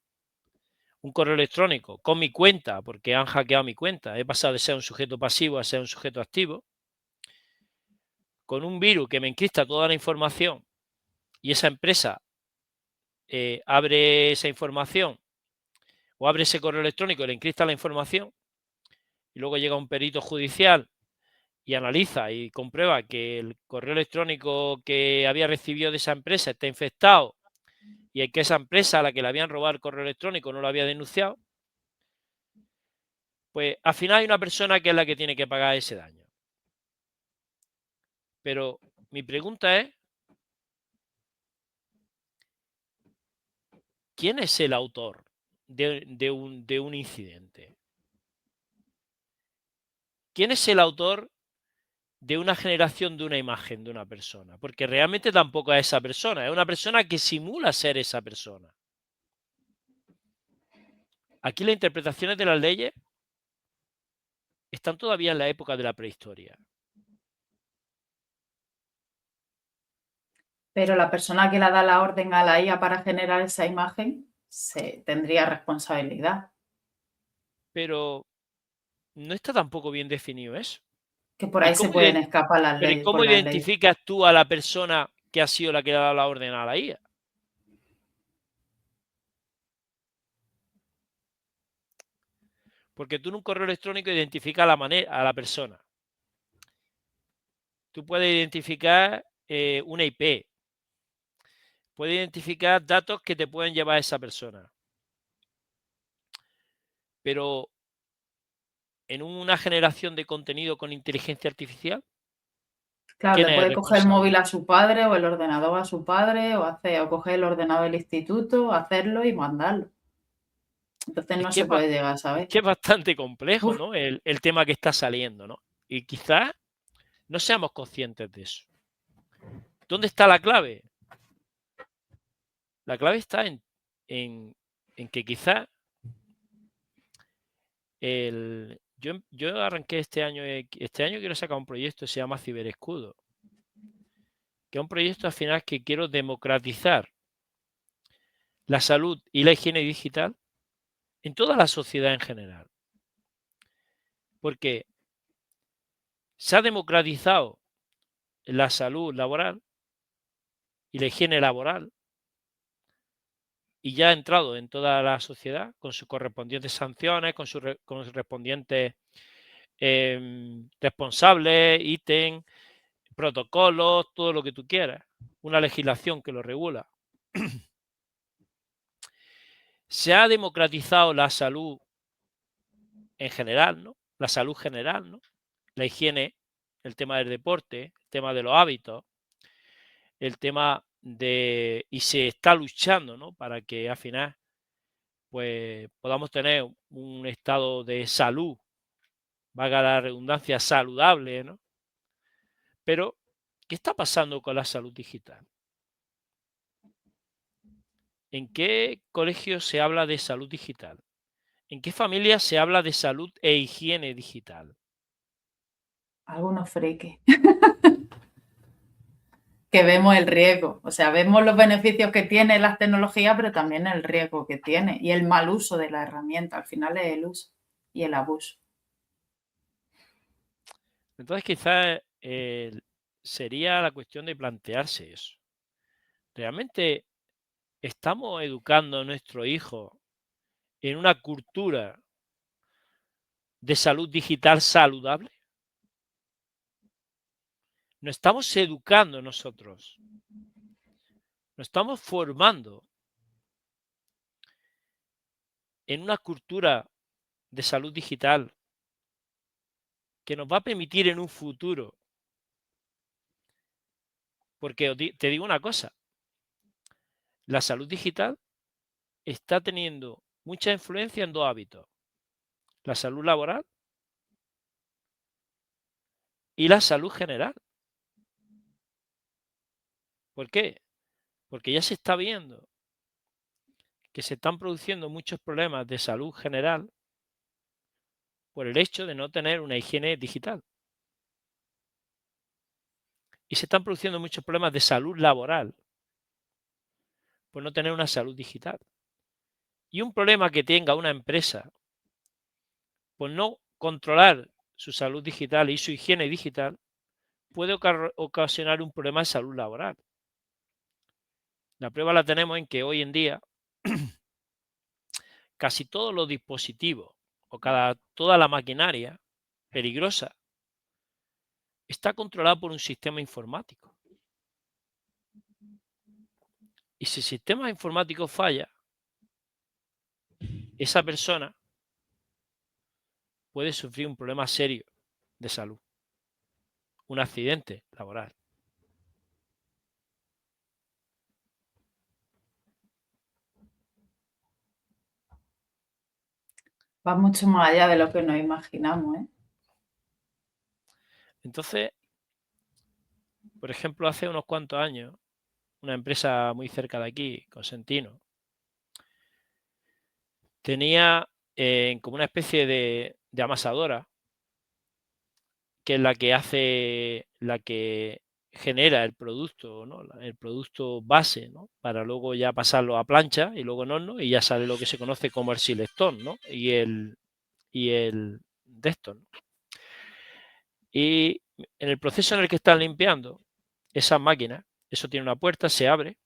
un correo electrónico con mi cuenta, porque han hackeado mi cuenta, he pasado de ser un sujeto pasivo a ser un sujeto activo, con un virus que me encripta toda la información y esa empresa abre esa información o abre ese correo electrónico y le encripta la información y luego llega un perito judicial y analiza y comprueba que el correo electrónico que había recibido de esa empresa está infectado y que esa empresa a la que le habían robado el correo electrónico no lo había denunciado, pues al final hay una persona que es la que tiene que pagar ese daño. Pero mi pregunta es, ¿quién es el autor de un incidente? ¿Quién es el autor de una generación de una imagen de una persona? Porque realmente tampoco es esa persona, es una persona que simula ser esa persona. Aquí las interpretaciones de las leyes están todavía en la época de la prehistoria. Pero la persona que le da la orden a la IA para generar esa imagen tendría responsabilidad. Pero no está tampoco bien definido eso. Que por ¿Y ahí se cómo, pueden escapar las pero ¿y leyes, por cómo las leyes. identificas tú a la persona que ha sido la que le ha dado la orden a la IA? Porque tú en un correo electrónico identificas a la persona. Tú puedes identificar una IP. Puedes identificar datos que te pueden llevar a esa persona. Pero en una generación de contenido con inteligencia artificial, Claro, ¿quién le es el puede coger el móvil responsable? a su padre o el ordenador a su padre o coger el ordenador del instituto, hacerlo y mandarlo. Entonces Es no que se es, puede llegar a es saber. que es bastante complejo, Uf, ¿no? El tema que está saliendo, ¿no? Y quizás no seamos conscientes de eso. ¿Dónde está la clave? La clave está en que quizás yo arranqué este año quiero sacar un proyecto que se llama Ciberescudo, que es un proyecto al final que quiero democratizar la salud y la higiene digital en toda la sociedad en general. Porque se ha democratizado la salud laboral y la higiene laboral y ya ha entrado en toda la sociedad con sus correspondientes sanciones, con sus correspondientes responsables, ítem, protocolos, todo lo que tú quieras, una legislación que lo regula. Se ha democratizado la salud en general, ¿no? La salud general, ¿no? La higiene, el tema del deporte, el tema de los hábitos, el tema de... Y se está luchando, ¿no? Para que al final pues podamos tener un estado de salud, valga la redundancia, saludable, ¿no? Pero, ¿qué está pasando con la salud digital? ¿En qué colegios se habla de salud digital? ¿En qué familias se habla de salud e higiene digital? algunos frikis. Que vemos el riesgo. O sea, vemos los beneficios que tiene las tecnologías, pero también el riesgo que tiene y el mal uso de la herramienta. Al final es el uso y el abuso. Entonces, quizás sería la cuestión de plantearse eso. ¿Realmente estamos educando a nuestros hijos en una cultura de salud digital saludable? ¿Nos estamos educando nosotros? ¿Nos estamos formando en una cultura de salud digital que nos va a permitir en un futuro? Porque te digo una cosa, la salud digital está teniendo mucha influencia en dos hábitos, la salud laboral y la salud general. ¿Por qué? Porque ya se está viendo que se están produciendo muchos problemas de salud general por el hecho de no tener una higiene digital. Y se están produciendo muchos problemas de salud laboral por no tener una salud digital. Y un problema que tenga una empresa por no controlar su salud digital y su higiene digital puede ocasionar un problema de salud laboral. La prueba la tenemos en que hoy en día casi todos los dispositivos o toda la maquinaria peligrosa está controlada por un sistema informático. Y si el sistema informático falla, esa persona puede sufrir un problema serio de salud, un accidente laboral. Va mucho más allá de lo que nos imaginamos, ¿eh? Entonces, por ejemplo, hace unos cuantos años, una empresa muy cerca de aquí, Cosentino, tenía como una especie de amasadora, que es la que genera el producto, ¿no? El producto base, ¿no? Para luego ya pasarlo a plancha y luego en horno y ya sale lo que se conoce como el silectón, ¿no? Y el de esto, ¿no? Y en el proceso en el que están limpiando esas máquinas, eso tiene una puerta, se abre,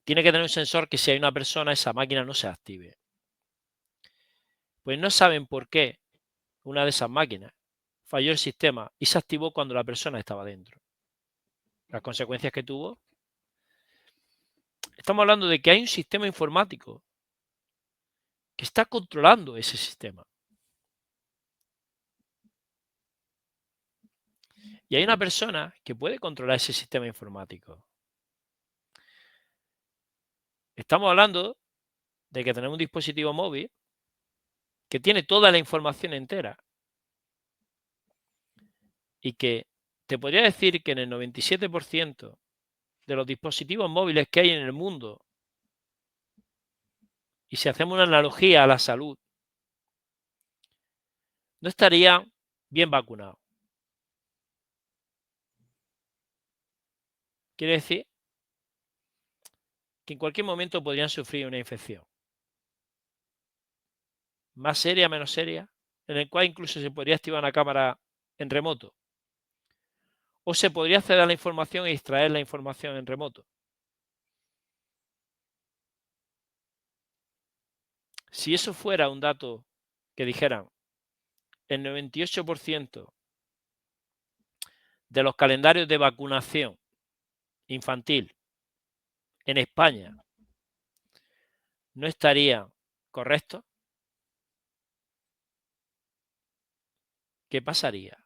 tiene que tener un sensor que si hay una persona, esa máquina no se active. Pues no saben por qué una de esas máquinas falló el sistema y se activó cuando la persona estaba dentro. Las consecuencias que tuvo. Estamos hablando de que hay un sistema informático que está controlando ese sistema. Y hay una persona que puede controlar ese sistema informático. Estamos hablando de que tenemos un dispositivo móvil que tiene toda la información entera y que te podría decir que en el 97% de los dispositivos móviles que hay en el mundo, y si hacemos una analogía a la salud, no estarían bien vacunados. Quiere decir que en cualquier momento podrían sufrir una infección. Más seria, menos seria, en el cual incluso se podría activar una cámara en remoto. O se podría acceder a la información e extraer la información en remoto. Si eso fuera un dato que dijeran, el 98% de los calendarios de vacunación infantil en España no estarían correctos, ¿qué pasaría?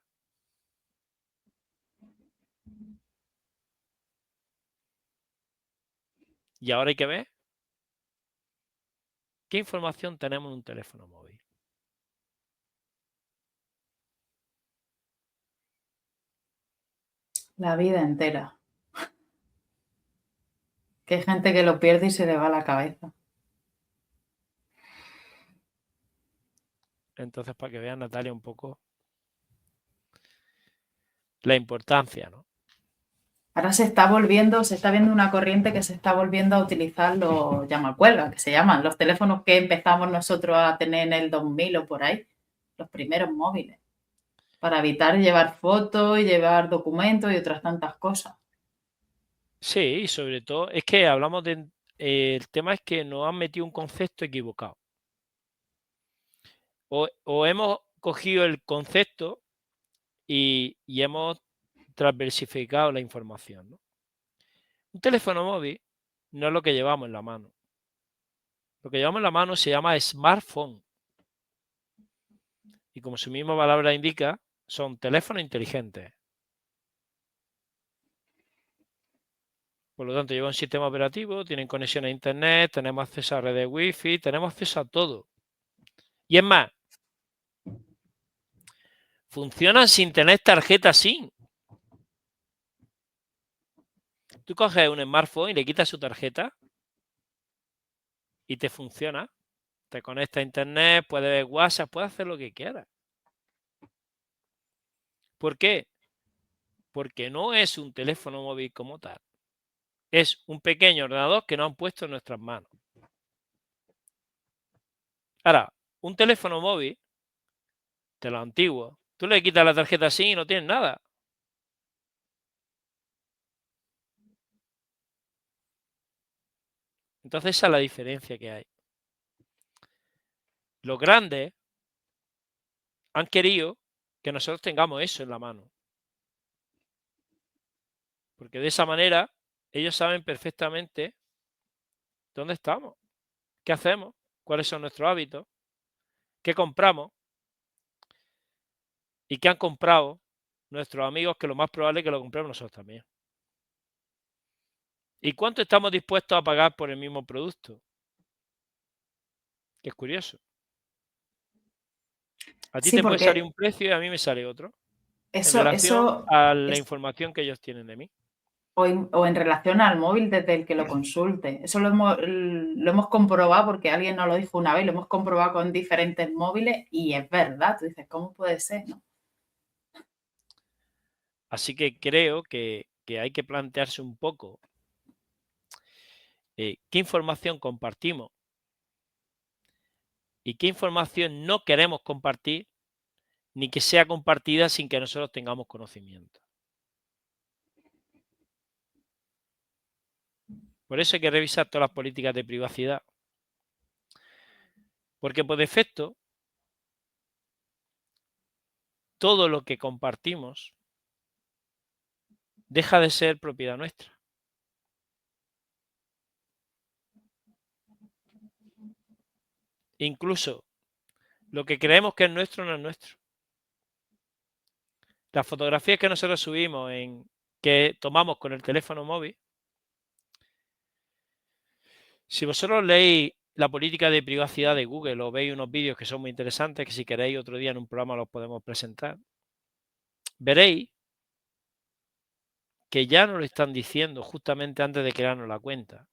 Y ahora hay que ver qué información tenemos en un teléfono móvil. La vida entera. Que hay gente que lo pierde y se le va la cabeza. Entonces, para que vean, Natalia, un poco la importancia, ¿no? Ahora se está viendo una corriente que se está volviendo a utilizar los llamacuelgas, que se llaman, los teléfonos que empezamos nosotros a tener en el 2000 o por ahí, los primeros móviles, para evitar llevar fotos y llevar documentos y otras tantas cosas. Sí, sobre todo, es que hablamos de... el tema es que nos han metido un concepto equivocado. O hemos cogido el concepto y hemos transversificado la información, ¿no? Un teléfono móvil no es lo que llevamos en la mano. Lo que llevamos en la mano se llama smartphone. Y como su misma palabra indica, son teléfonos inteligentes. Por lo tanto, lleva un sistema operativo, tienen conexión a internet, tenemos acceso a redes wifi, tenemos acceso a todo. Y es más, funcionan sin tener tarjeta SIM. Tú coges un smartphone y le quitas su tarjeta y te funciona. Te conecta a internet, puedes ver WhatsApp, puedes hacer lo que quieras. ¿Por qué? Porque no es un teléfono móvil como tal. Es un pequeño ordenador que nos han puesto en nuestras manos. Ahora, un teléfono móvil, de los antiguos, tú le quitas la tarjeta SIM y no tienes nada. Entonces esa es la diferencia que hay. Los grandes han querido que nosotros tengamos eso en la mano. Porque de esa manera ellos saben perfectamente dónde estamos, qué hacemos, cuáles son nuestros hábitos, qué compramos y qué han comprado nuestros amigos, que lo más probable es que lo compremos nosotros también. ¿Y cuánto estamos dispuestos a pagar por el mismo producto? Que es curioso. A ti Sí, te puede salir porque un precio y a mí me sale otro, en eso, relación eso a la es, información que ellos tienen de mí. o en relación al móvil desde el que lo consulte. Eso lo hemos comprobado porque alguien nos lo dijo una vez, lo hemos comprobado con diferentes móviles y es verdad. Tú dices, ¿cómo puede ser? ¿No? Así que creo que hay que plantearse un poco qué información compartimos y qué información no queremos compartir, ni que sea compartida sin que nosotros tengamos conocimiento. Por eso hay que revisar todas las políticas de privacidad. Porque por defecto, todo lo que compartimos deja de ser propiedad nuestra. Incluso lo que creemos que es nuestro no es nuestro. Las fotografías que nosotros subimos, que tomamos con el teléfono móvil, si vosotros leéis la política de privacidad de Google o veis unos vídeos que son muy interesantes, que si queréis otro día en un programa los podemos presentar, veréis que ya nos lo están diciendo justamente antes de crearnos la cuenta.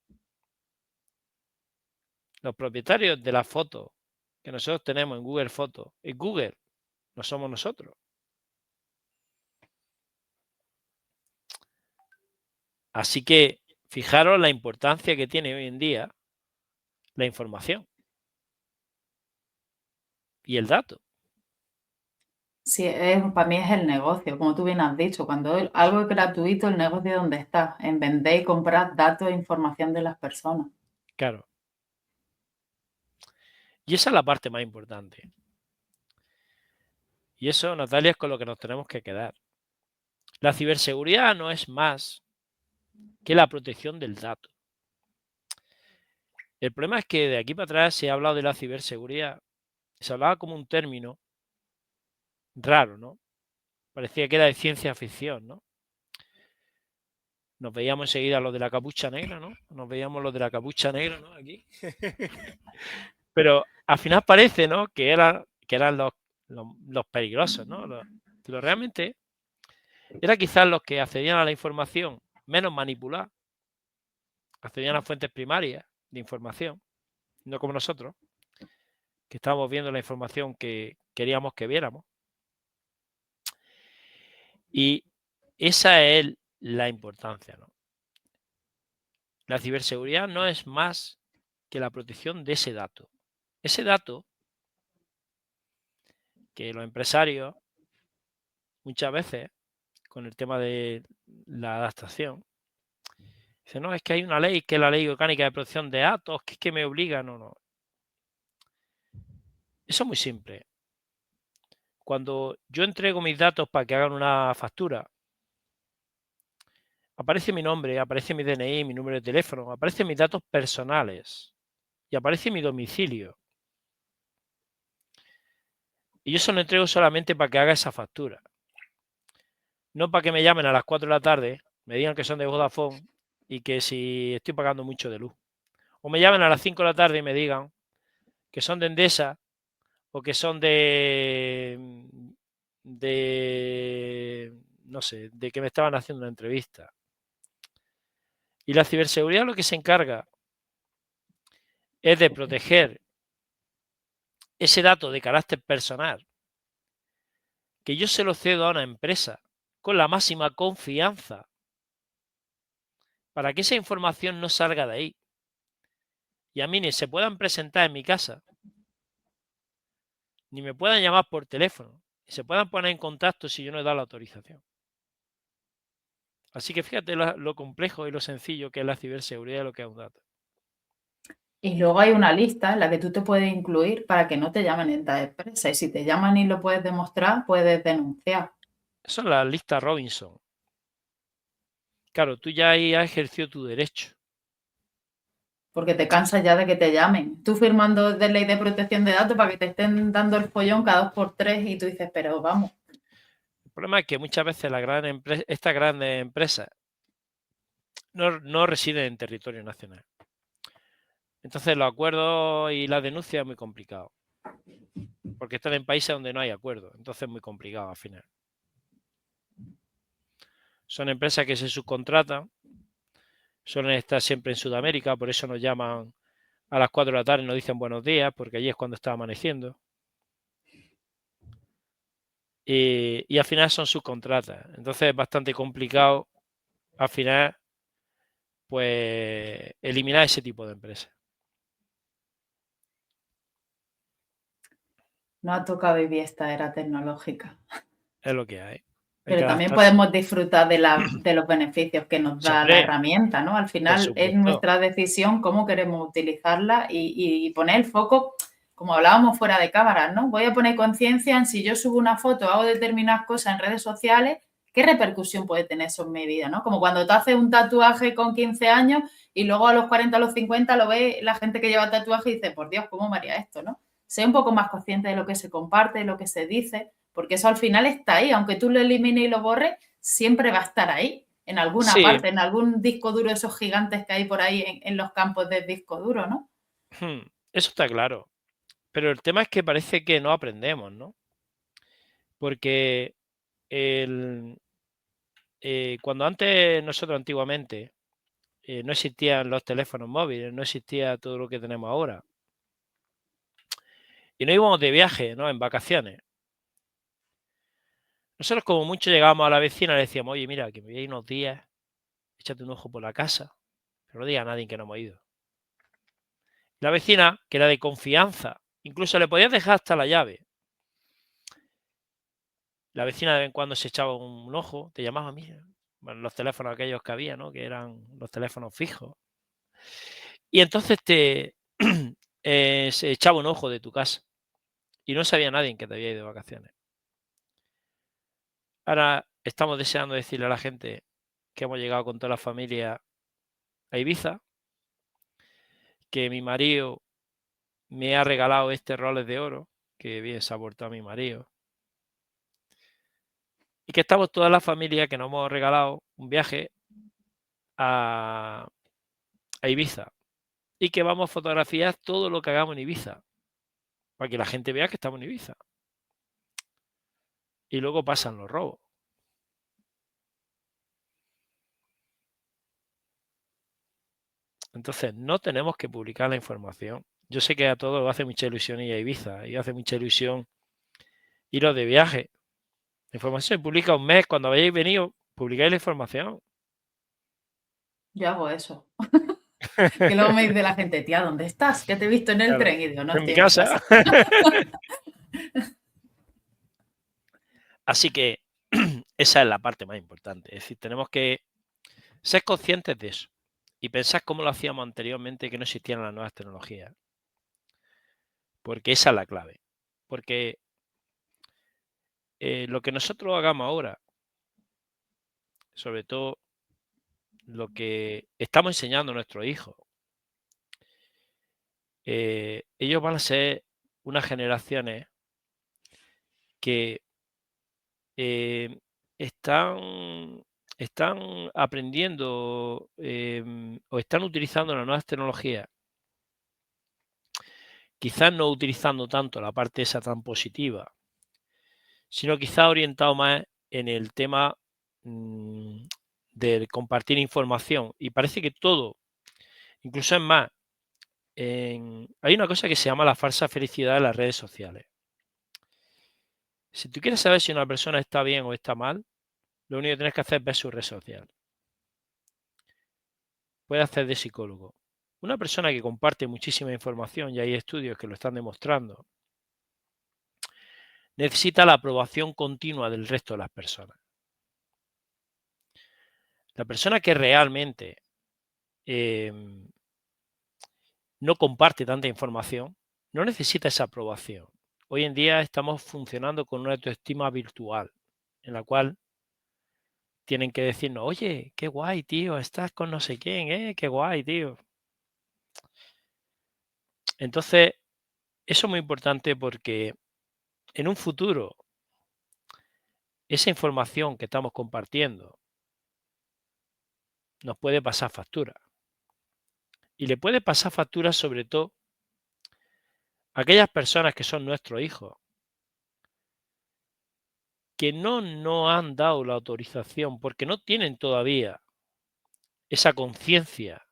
Los propietarios de las fotos que nosotros tenemos en Google Fotos, es Google, no somos nosotros. Así que fijaros la importancia que tiene hoy en día la información y el dato. Sí, para mí es el negocio, como tú bien has dicho. Cuando algo es gratuito, el negocio es donde está, en vender y comprar datos e información de las personas. Claro. Y esa es la parte más importante. Y eso, Natalia, es con lo que nos tenemos que quedar. La ciberseguridad no es más que la protección del dato. El problema es que de aquí para atrás se ha hablado de la ciberseguridad, se hablaba como un término raro, ¿no? Parecía que era de ciencia ficción, ¿no? Nos veíamos enseguida los de la capucha negra, ¿no? Nos veíamos los de la capucha negra, ¿no? Aquí. Pero al final parece, ¿no? Que eran los peligrosos, ¿no? Pero realmente era quizás los que accedían a la información menos manipulada, accedían a fuentes primarias de información, no como nosotros, que estábamos viendo la información que queríamos que viéramos. Y esa es la importancia, ¿no? La ciberseguridad no es más que la protección de ese dato. Ese dato que los empresarios muchas veces, con el tema de la adaptación, dicen, no, es que hay una ley, que es la ley orgánica de protección de datos, que es que me obliga, no. Eso es muy simple. Cuando yo entrego mis datos para que hagan una factura, aparece mi nombre, aparece mi DNI, mi número de teléfono, aparecen mis datos personales y aparece mi domicilio. Y yo se lo entrego solamente para que haga esa factura. No para que me llamen a las 4 de la tarde, me digan que son de Vodafone y que si estoy pagando mucho de luz. O me llamen a las 5 de la tarde y me digan que son de Endesa o que son no sé, de que me estaban haciendo una entrevista. Y la ciberseguridad lo que se encarga es de proteger ese dato de carácter personal, que yo se lo cedo a una empresa con la máxima confianza, para que esa información no salga de ahí y a mí ni se puedan presentar en mi casa, ni me puedan llamar por teléfono, ni se puedan poner en contacto si yo no he dado la autorización. Así que fíjate lo complejo y lo sencillo que es la ciberseguridad y lo que es un dato. Y luego hay una lista en la que tú te puedes incluir para que no te llamen en esta empresa. Y si te llaman y lo puedes demostrar, puedes denunciar. Eso es la lista Robinson. Claro, tú ya ahí has ejercido tu derecho. Porque te cansas ya de que te llamen. Tú firmando de ley de protección de datos para que te estén dando el follón cada 2 por 3 y tú dices, pero vamos. El problema es que muchas veces estas grandes empresas no residen en territorio nacional. Entonces los acuerdos y las denuncias es muy complicado. Porque están en países donde no hay acuerdo. Entonces es muy complicado al final. Son empresas que se subcontratan. Suelen estar siempre en Sudamérica. Por eso nos llaman a las 4 de la tarde y nos dicen buenos días. Porque allí es cuando está amaneciendo. Y al final son subcontratas. Entonces es bastante complicado al final pues eliminar ese tipo de empresas. No ha tocado vivir esta era tecnológica. Es lo que hay. Hay que Pero también adaptarse. podemos disfrutar de los beneficios que nos da la Siempre, herramienta, ¿no? Al por final es supuesto. nuestra decisión cómo queremos utilizarla y poner el foco, como hablábamos fuera de cámaras, ¿no? Voy a poner conciencia en si yo subo una foto, hago determinadas cosas en redes sociales, ¿qué repercusión puede tener eso en mi vida, ¿no? Como cuando te haces un tatuaje con 15 años y luego a los 40, a los 50 lo ve la gente que lleva tatuaje y dice, por Dios, ¿cómo me haría esto, no? Sé un poco más consciente de lo que se comparte, de lo que se dice, porque eso al final está ahí, aunque tú lo elimines y lo borres, siempre va a estar ahí, en alguna Sí, parte, en algún disco duro, esos gigantes que hay por ahí en los campos de disco duro, ¿no? eso está claro. Pero el tema es que parece que no aprendemos, ¿no? Porque cuando nosotros antiguamente, no existían los teléfonos móviles, no existía todo lo que tenemos ahora. Y no íbamos de viaje, ¿no? En vacaciones. Nosotros como mucho llegábamos a la vecina y le decíamos, oye, mira, que me voy a ir unos días, échate un ojo por la casa. Pero no diga a nadie que no hemos ido. La vecina, que era de confianza, incluso le podías dejar hasta la llave. La vecina de vez en cuando se echaba un ojo, te llamaba, mira, bueno, los teléfonos aquellos que había, ¿no? Que eran los teléfonos fijos. Y entonces se echaba un ojo de tu casa y no sabía nadie que te había ido de vacaciones. Ahora estamos deseando decirle a la gente que hemos llegado con toda la familia a Ibiza, que mi marido me ha regalado este Rolex de oro, que bien se ha portado mi marido, y que estamos toda la familia que nos hemos regalado un viaje a Ibiza y que vamos a fotografiar todo lo que hagamos en Ibiza, para que la gente vea que estamos en Ibiza. Y luego pasan los robos. Entonces, no tenemos que publicar la información. Yo sé que a todos hace mucha ilusión ir a Ibiza y hace mucha ilusión iros de viaje. La información se publica un mes. Cuando hayáis venido, publicáis la información. Yo hago eso. Que luego me dice la gente, tía, ¿dónde estás? Que te he visto en el Claro, tren. Y digo, no en mi estoy en mi casa. casa. Así que esa es la parte más importante. Es decir, tenemos que ser conscientes de eso y pensar cómo lo hacíamos anteriormente, que no existían las nuevas tecnologías. Porque esa es la clave. Porque lo que nosotros hagamos ahora, sobre todo lo que estamos enseñando a nuestros hijos, ellos van a ser unas generaciones que están, están aprendiendo o están utilizando las nuevas tecnologías, quizás no utilizando tanto la parte esa tan positiva, sino quizás orientado más en el tema de compartir información. Y parece que todo, incluso es más, hay una cosa que se llama la falsa felicidad en las redes sociales. Si tú quieres saber si una persona está bien o está mal, lo único que tienes que hacer es ver su red social. Puedes hacer de psicólogo. Una persona que comparte muchísima información, y hay estudios que lo están demostrando, necesita la aprobación continua del resto de las personas. La persona que realmente no comparte tanta información no necesita esa aprobación. Hoy en día estamos funcionando con una autoestima virtual, en la cual tienen que decirnos, oye, qué guay, tío, estás con no sé quién, qué guay, tío. Entonces, eso es muy importante porque en un futuro, esa información que estamos compartiendo nos puede pasar factura. Y le puede pasar factura sobre todo a aquellas personas que son nuestros hijos, que no han dado la autorización porque no tienen todavía esa conciencia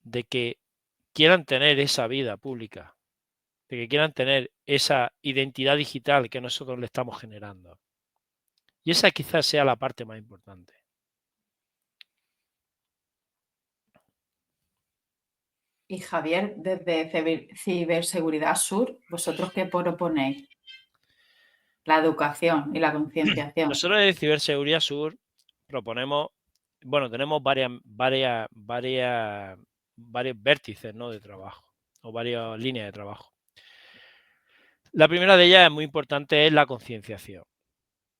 de que quieran tener esa vida pública, de que quieran tener esa identidad digital que nosotros le estamos generando. Y esa quizás sea la parte más importante. Y Javier, desde Ciberseguridad Sur, ¿vosotros qué proponéis? La educación y la concienciación. Nosotros de Ciberseguridad Sur proponemos, bueno, tenemos varios vértices, ¿no?, de trabajo, o varias líneas de trabajo. La primera de ellas es muy importante, es la concienciación.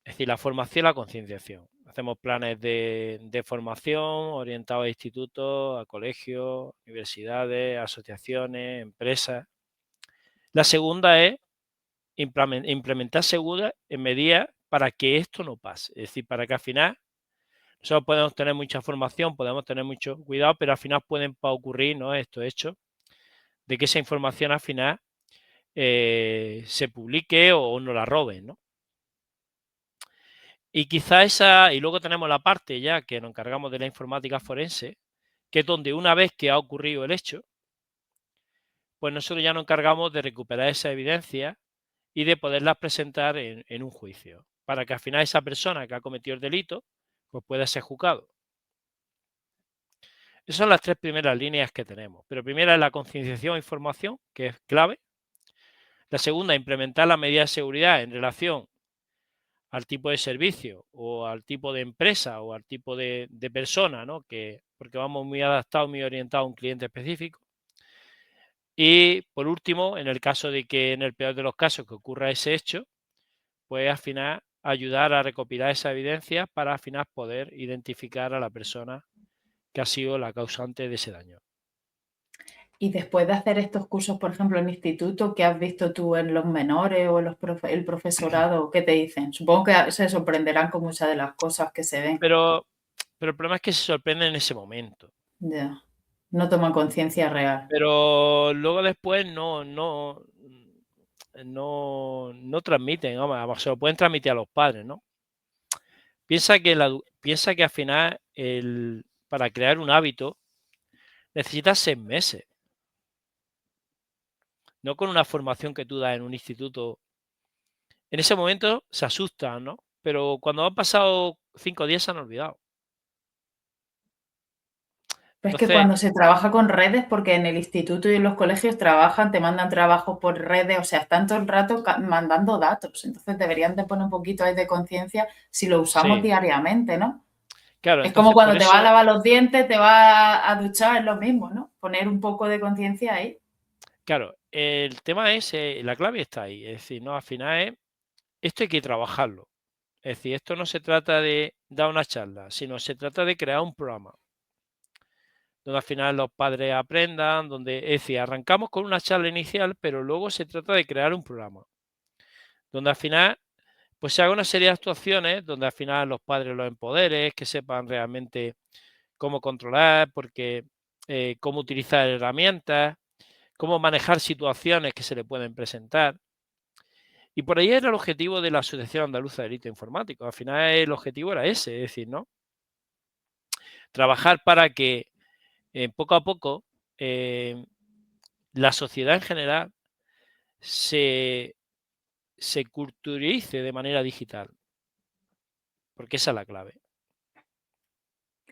Es decir, la formación y la concienciación. Hacemos planes de formación orientados a institutos, a colegios, universidades, asociaciones, empresas. La segunda es implementar seguras en medidas para que esto no pase. Es decir, para que al final nosotros podemos tener mucha formación, podemos tener mucho cuidado, pero al final pueden ocurrir, ¿no?, estos hechos de que esa información al final se publique o no la roben, ¿no? Y quizá y luego tenemos la parte ya que nos encargamos de la informática forense, que es donde una vez que ha ocurrido el hecho, pues nosotros ya nos encargamos de recuperar esa evidencia y de poderlas presentar en un juicio, para que al final esa persona que ha cometido el delito, pues pueda ser juzgado. Esas son las tres primeras líneas que tenemos. Pero primera es la concienciación e información, que es clave. La segunda, implementar las medidas de seguridad en relación al tipo de servicio o al tipo de empresa o al tipo de persona, ¿no?, porque vamos muy adaptados, muy orientados a un cliente específico. Y por último, en el caso de que en el peor de los casos que ocurra ese hecho, pues al final ayudar a recopilar esa evidencia para al final poder identificar a la persona que ha sido la causante de ese daño. Y después de hacer estos cursos, por ejemplo, en instituto, ¿qué has visto tú en los menores o en el profesorado? ¿Qué te dicen? Supongo que se sorprenderán con muchas de las cosas que se ven. Pero el problema es que se sorprende en ese momento. Ya. No toman conciencia real. Pero luego después no transmiten, vamos, se lo pueden transmitir a los padres, ¿no? Piensa que al final para crear un hábito necesitas 6 meses. No con una formación que tú das en un instituto. En ese momento se asustan, ¿no? Pero cuando han pasado 5 días se han olvidado. Pero es que Entonces, cuando se trabaja con redes, porque en el instituto y en los colegios trabajan, te mandan trabajo por redes, o sea, están todo el rato mandando datos. Entonces deberían de poner un poquito ahí de conciencia si lo usamos sí, diariamente, ¿no? claro, Es como entonces por cuando te vas a eso, lavar los dientes, te vas a duchar, es lo mismo, ¿no? Poner un poco de conciencia ahí. claro, el tema es, la clave está ahí. Es decir, no, al final esto hay que trabajarlo. Es decir, esto no se trata de dar una charla, sino se trata de crear un programa donde al final los padres aprendan, es decir, arrancamos con una charla inicial, pero luego se trata de crear un programa, donde al final pues se haga una serie de actuaciones, donde al final los padres los empoderes, que sepan realmente cómo controlar, cómo utilizar herramientas, cómo manejar situaciones que se le pueden presentar. Y por ahí era el objetivo de la Asociación Andaluza de Delitos Informáticos. Al final el objetivo era ese, es decir, ¿no?, trabajar para que poco a poco la sociedad en general se culturice de manera digital, porque esa es la clave.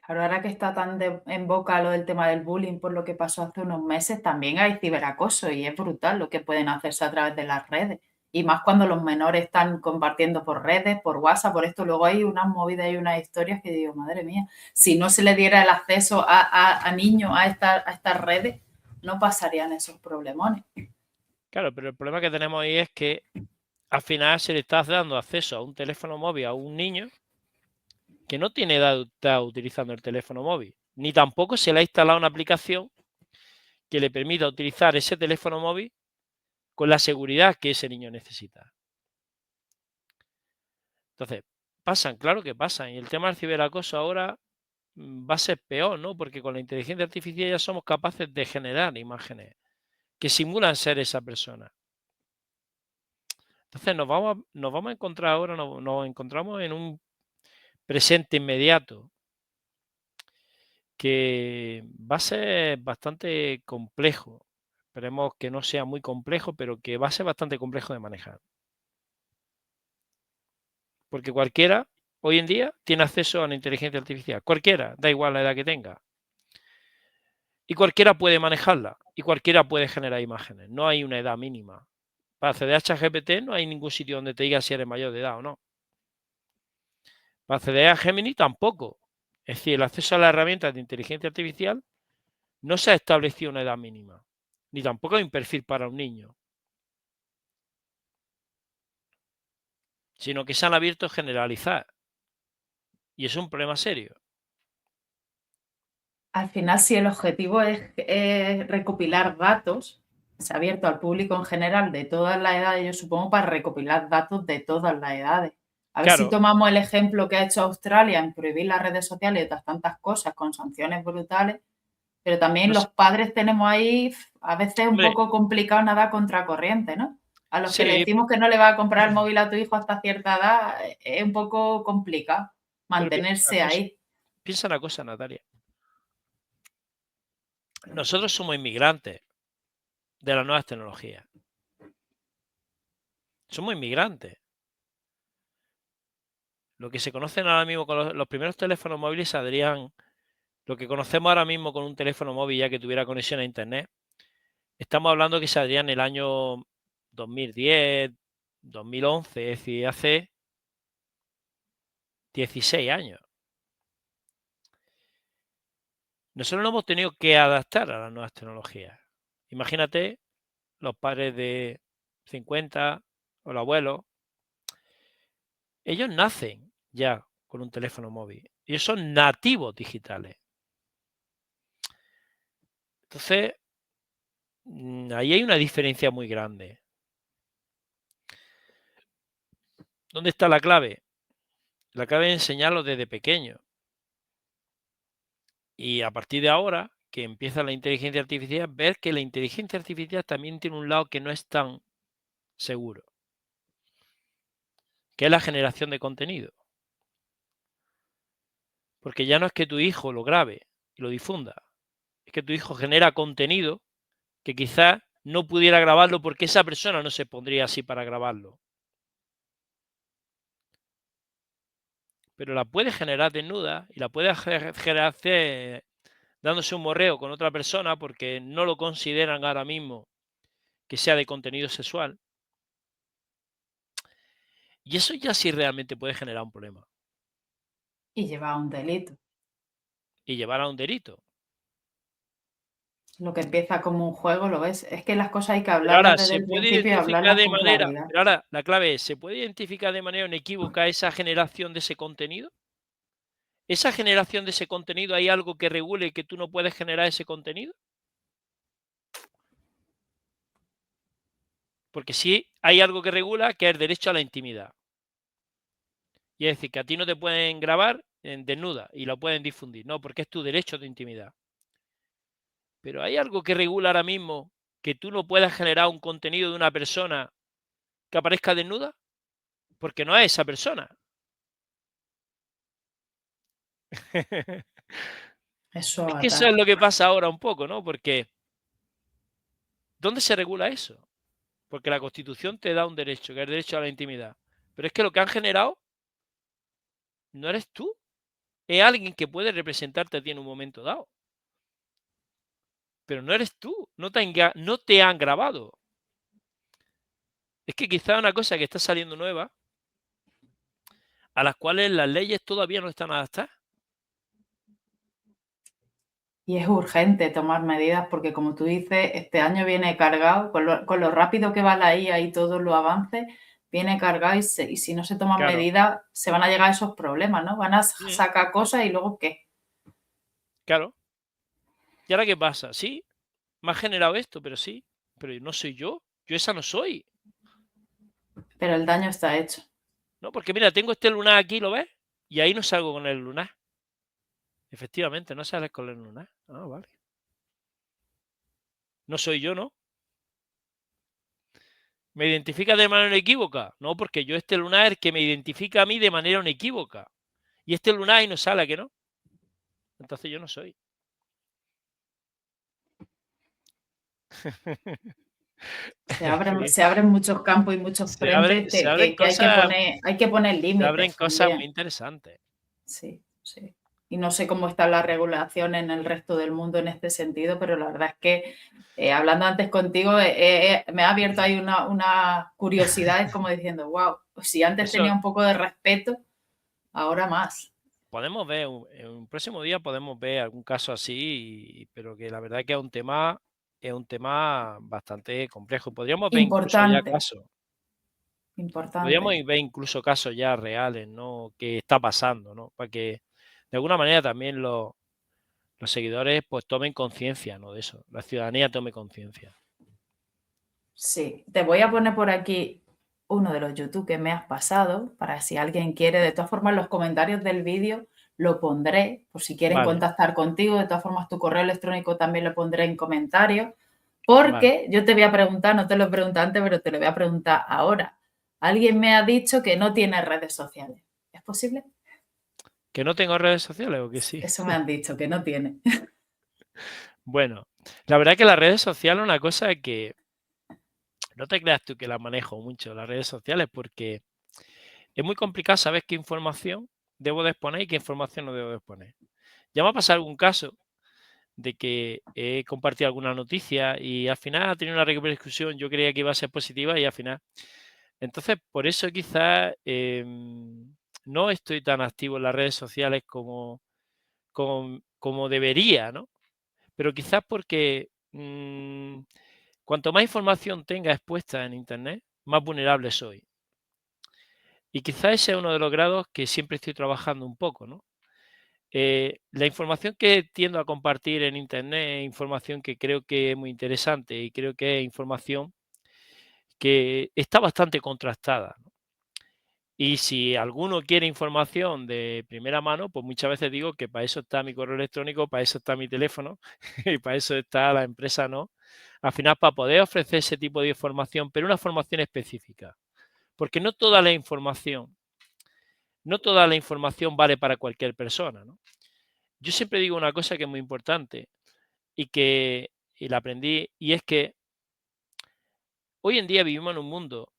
Claro, ahora que está tan en boca lo del tema del bullying por lo que pasó hace unos meses, también hay ciberacoso y es brutal lo que pueden hacerse a través de las redes. Y más cuando los menores están compartiendo por redes, por WhatsApp, por esto. Luego hay unas movidas y unas historias que digo, madre mía, si no se le diera el acceso a niños a estas redes, no pasarían esos problemones. Claro, pero el problema que tenemos ahí es que al final se le está dando acceso a un teléfono móvil a un niño que no tiene edad de estar utilizando el teléfono móvil, ni tampoco se le ha instalado una aplicación que le permita utilizar ese teléfono móvil con la seguridad que ese niño necesita. Entonces, pasan, claro que pasan. Y el tema del ciberacoso ahora va a ser peor, ¿no? Porque con la inteligencia artificial ya somos capaces de generar imágenes que simulan ser esa persona. Entonces nos vamos a encontrar ahora, nos encontramos en un presente inmediato que va a ser bastante complejo. Esperemos que no sea muy complejo, pero que va a ser bastante complejo de manejar. Porque cualquiera, hoy en día, tiene acceso a la inteligencia artificial. Cualquiera, da igual la edad que tenga. Y cualquiera puede manejarla. Y cualquiera puede generar imágenes. No hay una edad mínima. Para acceder a ChatGPT no hay ningún sitio donde te diga si eres mayor de edad o no. Para acceder a Gemini tampoco. Es decir, el acceso a las herramientas de inteligencia artificial no se ha establecido una edad mínima. Ni tampoco hay un perfil para un niño. Sino que se han abierto a generalizar. Y es un problema serio. Al final, si el objetivo es recopilar datos, se ha abierto al público en general de todas las edades, yo supongo, para recopilar datos de todas las edades. A ver si Claro, tomamos el ejemplo que ha hecho Australia en prohibir las redes sociales y otras tantas cosas con sanciones brutales, pero también no los sé, padres tenemos ahí a veces un hombre, poco complicado nadar contracorriente, ¿no? A los que le sí, decimos que no le va a comprar el móvil a tu hijo hasta cierta edad, es un poco complicado pero mantenerse ahí. piensa una cosa, Natalia. Nosotros somos inmigrantes de las nuevas tecnologías. Somos inmigrantes. Lo que se conocen ahora mismo con los primeros teléfonos móviles saldrían, lo que conocemos ahora mismo con un teléfono móvil ya que tuviera conexión a internet, estamos hablando que saldría en el año 2010, 2011, es decir, hace 16 años. Nosotros nos hemos tenido que adaptar a las nuevas tecnologías. Imagínate los padres de 50 o los abuelos, ellos nacen ya con un teléfono móvil. Ellos son nativos digitales. Entonces, ahí hay una diferencia muy grande. ¿Dónde está la clave? La clave es enseñarlo desde pequeño. Y a partir de ahora, que empieza la inteligencia artificial, ver que la inteligencia artificial también tiene un lado que no es tan seguro, que es la generación de contenido. Porque ya no es que tu hijo lo grabe y lo difunda, es que tu hijo genera contenido que quizás no pudiera grabarlo porque esa persona no se pondría así para grabarlo. Pero la puede generar desnuda y la puede generar dándose un morreo con otra persona porque no lo consideran ahora mismo que sea de contenido sexual. Y eso ya sí realmente puede generar un problema Y lleva un delito. y llevar a un delito. Lo que empieza como un juego, ¿lo ves? Es que las cosas hay que Pero hablarlas ahora desde se el puede principio y identificar hablarlas de con manera, claridad. pero ahora la clave es, ¿se puede identificar de manera inequívoca esa generación de ese contenido? ¿Esa generación de ese contenido hay algo que regule que tú no puedes generar ese contenido? Porque sí hay algo que regula, que es el derecho a la intimidad. Y es decir, que a ti no te pueden grabar en desnuda y lo pueden difundir, no, porque es tu derecho de intimidad. Pero hay algo que regula ahora mismo que tú no puedas generar un contenido de una persona que aparezca desnuda, porque no es esa persona. Eso Es que eso es atar. lo que pasa ahora un poco, ¿no? Porque ¿dónde se regula eso? Porque la Constitución te da un derecho, que es el derecho a la intimidad. Pero es que lo que han generado no eres tú, es alguien que puede representarte a ti en un momento dado. Pero no eres tú, no te han grabado. Es que quizá una cosa que está saliendo nueva, a las cuales las leyes todavía no están adaptadas. Y es urgente tomar medidas porque, como tú dices, este año viene cargado, con lo rápido que va la IA y todos los avances, viene cargado y si no se toman Claro. medidas se van a llegar a esos problemas, ¿no? Van a Mm, sacar cosas y luego ¿qué? claro. ¿Y ahora qué pasa? Sí, me ha generado esto, pero sí, pero no soy yo. Yo esa no soy. Pero el daño está hecho. ¿No? Porque mira, tengo este lunar aquí, ¿lo ves? Y ahí no salgo con el lunar. Efectivamente, no sales con el lunar. Ah, vale. No soy yo, ¿no? ¿Me identifica de manera inequívoca? No, porque yo este lunar es el que me identifica a mí de manera inequívoca. Y este lunar ahí no sale, ¿a que no? Entonces yo no soy. Sí, Se abren muchos campos y muchos frentes se abren que cosas, hay que poner se abren límites cosas muy también. interesantes. Sí, sí. Y no sé cómo está la regulación en el resto del mundo en este sentido, pero la verdad es que hablando antes contigo, me ha abierto ahí una curiosidad, es como diciendo, wow, pues si antes Eso tenía un poco de respeto, ahora más. podemos ver, en un próximo día podemos ver algún caso así, pero que la verdad es que es un tema bastante complejo. Podríamos ver incluso ya Importante, casos. importante. Podríamos ver incluso casos ya reales, ¿no? Que está pasando, ¿no? Para que de alguna manera también los seguidores pues tomen conciencia, ¿no? De eso, la ciudadanía tome conciencia. Sí, te voy a poner por aquí uno de los YouTube que me has pasado, para si alguien quiere. De todas formas, los comentarios del vídeo lo pondré, por si quieren Vale, contactar contigo. De todas formas, tu correo electrónico también lo pondré en comentarios, vale. porque yo te voy a preguntar, no te lo he preguntado antes, pero te lo voy a preguntar ahora. Alguien me ha dicho que no tiene redes sociales. ¿Es posible? ¿Que no tengo redes sociales o que sí? Eso me han dicho, que no tiene. Bueno, la verdad que las redes sociales es una cosa que no te creas tú que la manejo mucho, las redes sociales, porque es muy complicado saber qué información debo de exponer y qué información no debo de exponer. Ya me ha pasado algún caso de que he compartido alguna noticia y al final ha tenido una repercusión, yo creía que iba a ser positiva y al final. Entonces, por eso quizás no estoy tan activo en las redes sociales como debería, ¿no? Pero quizás porque cuanto más información tenga expuesta en Internet, más vulnerable soy. Y quizás ese es uno de los grados que siempre estoy trabajando un poco, ¿no? La información que tiendo a compartir en Internet es información que creo que es muy interesante y creo que es información que está bastante contrastada, ¿no? Y si alguno quiere información de primera mano, pues muchas veces digo que para eso está mi correo electrónico, para eso está mi teléfono y para eso está la empresa, ¿no? Al final, para poder ofrecer ese tipo de información, pero una formación específica, porque no toda la información vale para cualquier persona, ¿no? Yo siempre digo una cosa que es muy importante y la aprendí, y es que hoy en día vivimos en un mundo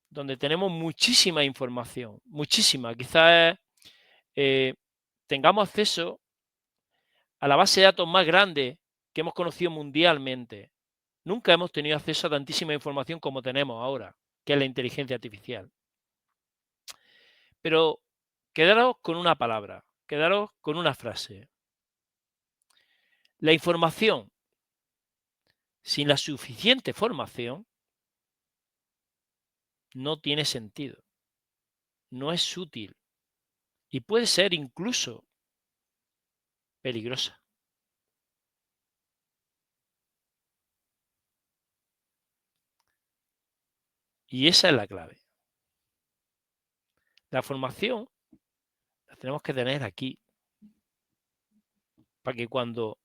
donde tenemos muchísima información, muchísima. Quizás eh, tengamos acceso a la base de datos más grande que hemos conocido mundialmente. Nunca hemos tenido acceso a tantísima información como tenemos ahora, que es la inteligencia artificial. Pero quedaros con una palabra, quedaros con una frase. La información sin la suficiente formación no tiene sentido, no es útil y puede ser incluso peligrosa. Y esa es la clave. La formación la tenemos que tener aquí, para que cuando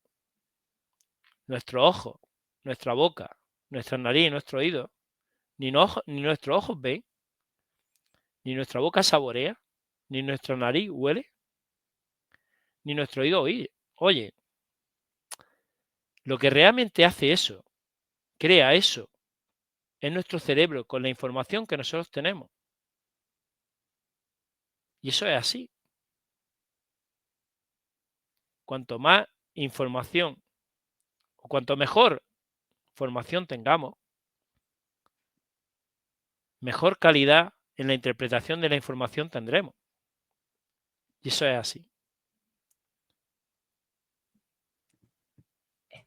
nuestro ojo, nuestra boca, nuestra nariz, nuestro oído, ni nuestros ojos ven, ni nuestra boca saborea, ni nuestra nariz huele, ni nuestro oído oye. Lo que realmente hace eso, crea eso, es nuestro cerebro con la información que nosotros tenemos. Y eso es así. Cuanto más información o cuanto mejor formación tengamos, mejor calidad en la interpretación de la información tendremos. Y eso es así.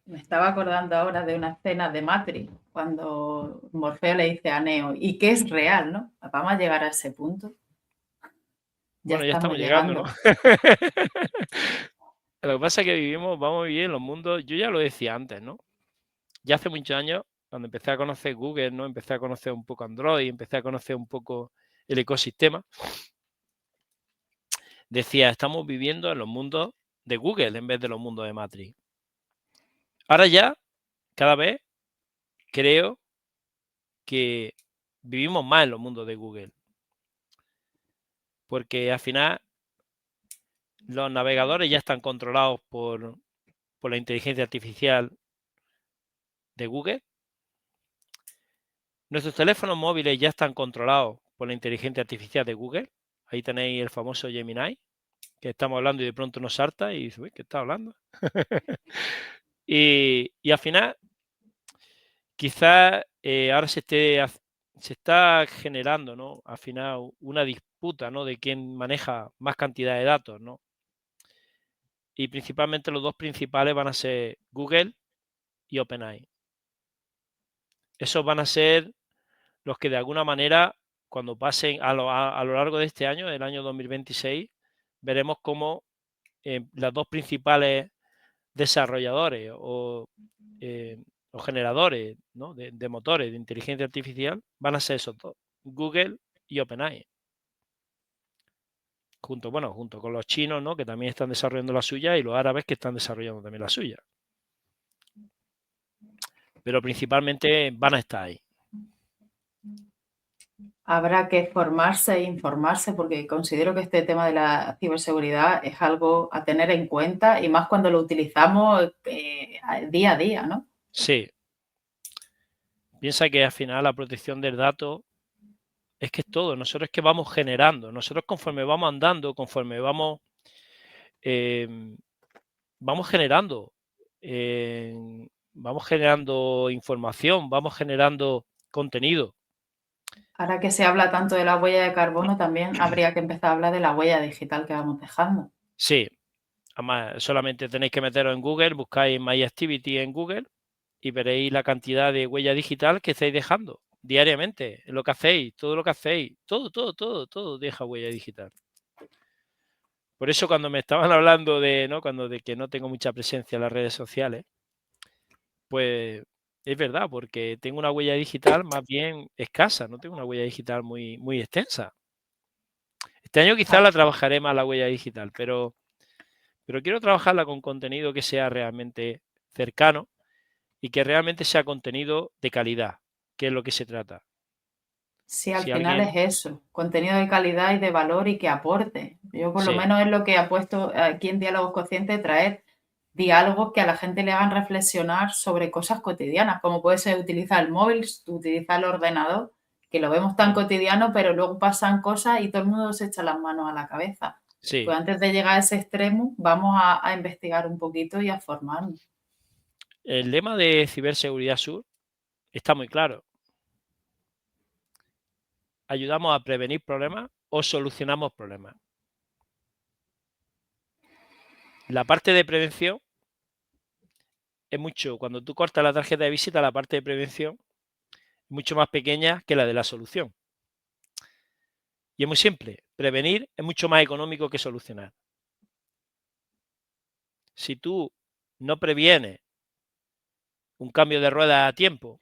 Me estaba acordando ahora de una escena de Matrix, cuando Morfeo le dice a Neo, ¿y qué es real, no? Vamos a llegar a ese punto. Ya Bueno, ya estamos estamos llegando, ¿no? llegando. Lo que pasa es que vamos a vivir en los mundos, yo ya lo decía antes, ¿no? Ya hace muchos años, cuando empecé a conocer Google, ¿no? Empecé a conocer un poco Android, empecé a conocer un poco el ecosistema, decía, estamos viviendo en los mundos de Google en vez de los mundos de Matrix. Ahora ya, cada vez, creo que vivimos más en los mundos de Google. Porque al final los navegadores ya están controlados por la inteligencia artificial de Google. Nuestros teléfonos móviles ya están controlados por la inteligencia artificial de Google. Ahí tenéis el famoso Gemini, que estamos hablando y de pronto nos salta y dice, uy, ¿qué está hablando? y al final, quizás ahora se está generando, ¿no? Al final una disputa, ¿no? De quién maneja más cantidad de datos, ¿no? Y principalmente los dos principales van a ser Google y OpenAI. Esos van a ser los que de alguna manera, cuando pasen a lo largo de este año, el año 2026, veremos cómo las dos principales desarrolladores o generadores, ¿no? de motores de inteligencia artificial van a ser esos dos, Google y OpenAI. Junto con los chinos, ¿no? Que también están desarrollando la suya, y los árabes que están desarrollando también la suya. Pero principalmente van a estar ahí. Habrá que formarse e informarse, porque considero que este tema de la ciberseguridad es algo a tener en cuenta, y más cuando lo utilizamos día a día, ¿no? Sí. Piensa que al final la protección del dato es que es todo. Nosotros es que vamos generando. Nosotros conforme vamos andando, conforme vamos generando, vamos generando información, vamos generando contenido. Ahora que se habla tanto de la huella de carbono, también habría que empezar a hablar de la huella digital que vamos dejando. Sí, además solamente tenéis que meteros en Google, buscáis My Activity en Google y veréis la cantidad de huella digital que estáis dejando diariamente, en lo que hacéis, todo lo que hacéis, todo deja huella digital. Por eso cuando me estaban hablando de, ¿no? de que no tengo mucha presencia en las redes sociales, pues es verdad, porque tengo una huella digital más bien escasa, no tengo una huella digital muy, muy extensa. Este año quizás la trabajaré más la huella digital, pero quiero trabajarla con contenido que sea realmente cercano y que realmente sea contenido de calidad, que es lo que se trata. Sí, al Si final es alguien, eso, contenido de calidad y de valor y que aporte. Yo por lo sí, menos es lo que he puesto aquí en Diálogos Conscientes, traer diálogos que a la gente le hagan reflexionar sobre cosas cotidianas, como puede ser utilizar el móvil, utilizar el ordenador, que lo vemos tan cotidiano, pero luego pasan cosas y todo el mundo se echa las manos a la cabeza. sí. Pues antes de llegar a ese extremo, vamos a investigar un poquito y a formarnos. El lema de Ciberseguridad Sur está muy claro. Ayudamos a prevenir problemas o solucionamos problemas. La parte de prevención es mucho, cuando tú cortas la tarjeta de visita, la parte de prevención es mucho más pequeña que la de la solución. Y es muy simple, prevenir es mucho más económico que solucionar. Si tú no previenes un cambio de rueda a tiempo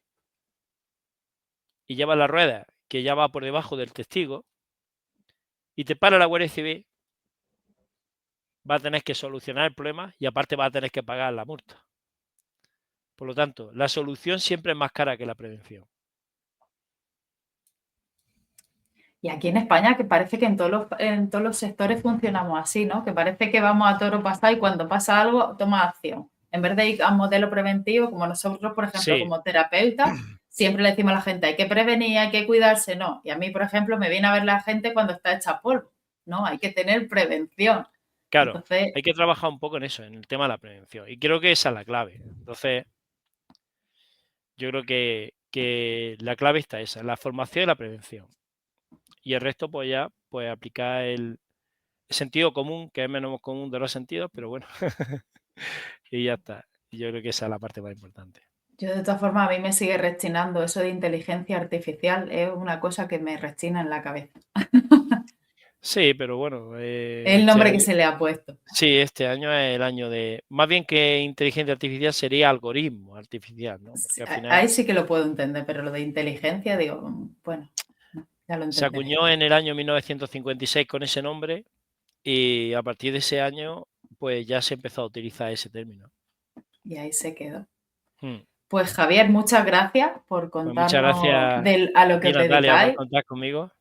y llevas la rueda que ya va por debajo del testigo y te para la Guardia Civil, va a tener que solucionar el problema y aparte va a tener que pagar la multa. Por lo tanto, la solución siempre es más cara que la prevención. Y aquí en España, que parece que en todos los sectores funcionamos así, ¿no? Que parece que vamos a toro pasado y cuando pasa algo, toma acción. en vez de ir a un modelo preventivo, como nosotros, por ejemplo, Sí, como terapeutas, siempre le decimos a la gente, hay que prevenir, hay que cuidarse, no. Y a mí, por ejemplo, me viene a ver la gente cuando está hecha polvo, ¿no? Hay que tener prevención. claro, Entonces, hay que trabajar un poco en eso, en el tema de la prevención. Y creo que esa es la clave. Entonces, yo creo que la clave está esa, en la formación y la prevención. Y el resto, pues ya, pues aplicar el sentido común, que es menos común de los sentidos, pero bueno, y ya está. Y yo creo que esa es la parte más importante. yo de todas formas, a mí me sigue rechinando eso de inteligencia artificial, es una cosa que me rechina en la cabeza. Sí, pero bueno, Es el nombre que se le ha puesto. sí, este año es el año de, más bien que inteligencia artificial sería algoritmo artificial, ¿no? Porque al final Ahí sí que lo puedo entender, pero lo de inteligencia, digo, bueno, ya lo se entenderé. acuñó en el año 1956 con ese nombre y a partir de ese año, pues ya se empezó a utilizar ese término. Y ahí se quedó. Mm. Pues Javier, muchas gracias por Pues muchas contarnos gracias a lo a que ti, os Natalia, por dedicáis, contar conmigo.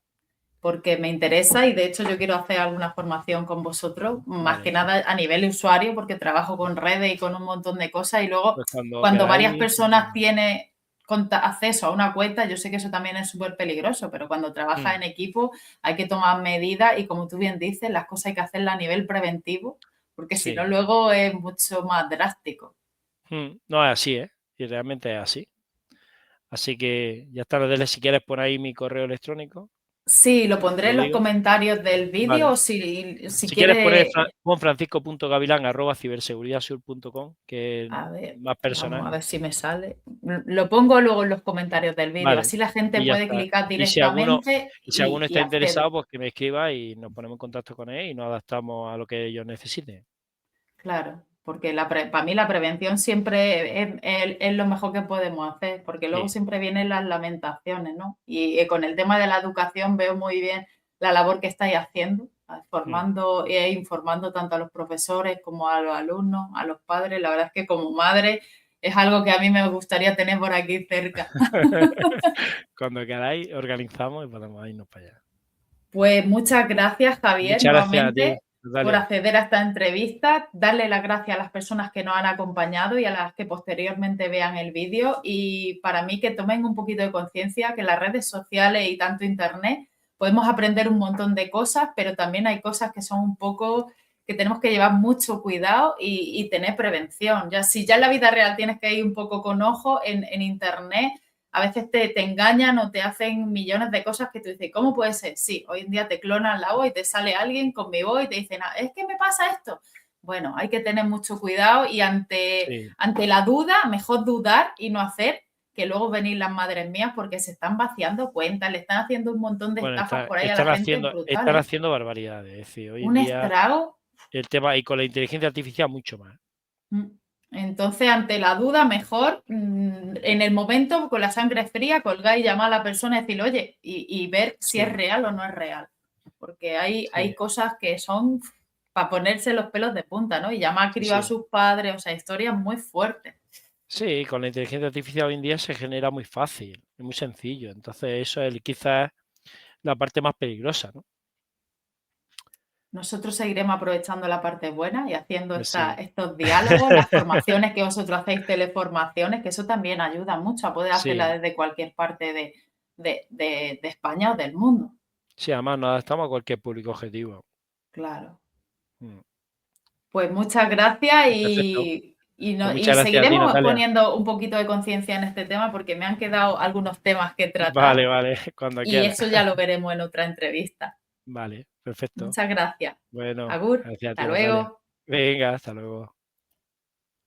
porque me interesa y de hecho yo quiero hacer alguna formación con vosotros, más que Vale, nada a nivel usuario, porque trabajo con redes y con un montón de cosas y luego pues cuando cuando varias queráis, personas tienen acceso a una cuenta, yo sé que eso también es súper peligroso, pero cuando trabajas en equipo hay que tomar medidas y como tú bien dices, las cosas hay que hacerlas a nivel preventivo, porque si no sí. luego es mucho más drástico. No es así, ¿eh? Y realmente es así. Así que ya está, Natalia, si quieres por ahí mi correo electrónico, Sí, lo te pondré lo en los digo. comentarios del vídeo Vale. o si Si quieres poner quiere. pon francisco.gavilán@ciberseguridadsur.com, que es A ver, más vamos a personal. ver si me sale. Lo pongo luego en los comentarios del vídeo, Vale, así la gente y ya puede está. clicar Y si alguno directamente y si alguno y está accede. interesado, pues que me escriba y nos ponemos en contacto con él y nos adaptamos a lo que ellos necesiten. Claro, porque para mí la prevención siempre es lo mejor que podemos hacer, porque luego Sí, siempre vienen las lamentaciones, ¿no? Y con el tema de la educación veo muy bien la labor que estáis haciendo, mm. formando e informando tanto a los profesores como a los alumnos, a los padres. La verdad es que como madre es algo que a mí me gustaría tener por aquí cerca. Cuando queráis, organizamos y podemos irnos para allá. Pues muchas gracias, Javier, Muchas gracias a ti, nuevamente por Natalia. acceder a esta entrevista. Darle las gracias a las personas que nos han acompañado y a las que posteriormente vean el vídeo. Y para mí que tomen un poquito de conciencia que las redes sociales y tanto Internet podemos aprender un montón de cosas, pero también hay cosas que son un poco que tenemos que llevar mucho cuidado y tener prevención. Ya si ya en la vida real tienes que ir un poco con ojo en Internet, a veces te engañan o te hacen millones de cosas que tú dices, ¿cómo puede ser? Sí, hoy en día te clonan la voz y te sale alguien con mi voz y te dicen, es que me pasa esto. Bueno, hay que tener mucho cuidado y Sí. ante la duda, mejor dudar y no hacer que luego venir las madres mías porque se están vaciando cuentas, le están haciendo un montón de Bueno, estafas por ahí a la gente están brutales. haciendo barbaridades. Es decir, hoy en Un día estrago. el tema y con la inteligencia artificial mucho más. Mm. Entonces, ante la duda, mejor en el momento, con la sangre fría, colgar y llamar a la persona y decirle, oye, y ver si es Sí, real o no es real. Porque hay sí. cosas que son para ponerse los pelos de punta, ¿no? Y llamar a Sí, criar a sí. sus padres, o sea, historias muy fuertes. Sí, con la inteligencia artificial hoy en día se genera muy fácil, es muy sencillo. Entonces, eso es quizás la parte más peligrosa, ¿no? Nosotros seguiremos aprovechando la parte buena y haciendo Pues sí. estos diálogos, las formaciones que vosotros hacéis, teleformaciones, que eso también ayuda mucho a poder hacerla Sí, desde cualquier parte de España o del mundo. sí, además nos adaptamos a cualquier público objetivo. Claro. Mm, Pues muchas gracias perfecto. Pues y muchas gracias a ti, seguiremos Natalia. poniendo un poquito de conciencia en este tema porque me han quedado algunos temas que tratar Vale, vale, cuando y quieras. eso ya lo veremos en otra entrevista. Vale, perfecto. Muchas gracias. Bueno, Agur, gracias a hasta ti, Natalia. luego. Venga, hasta luego.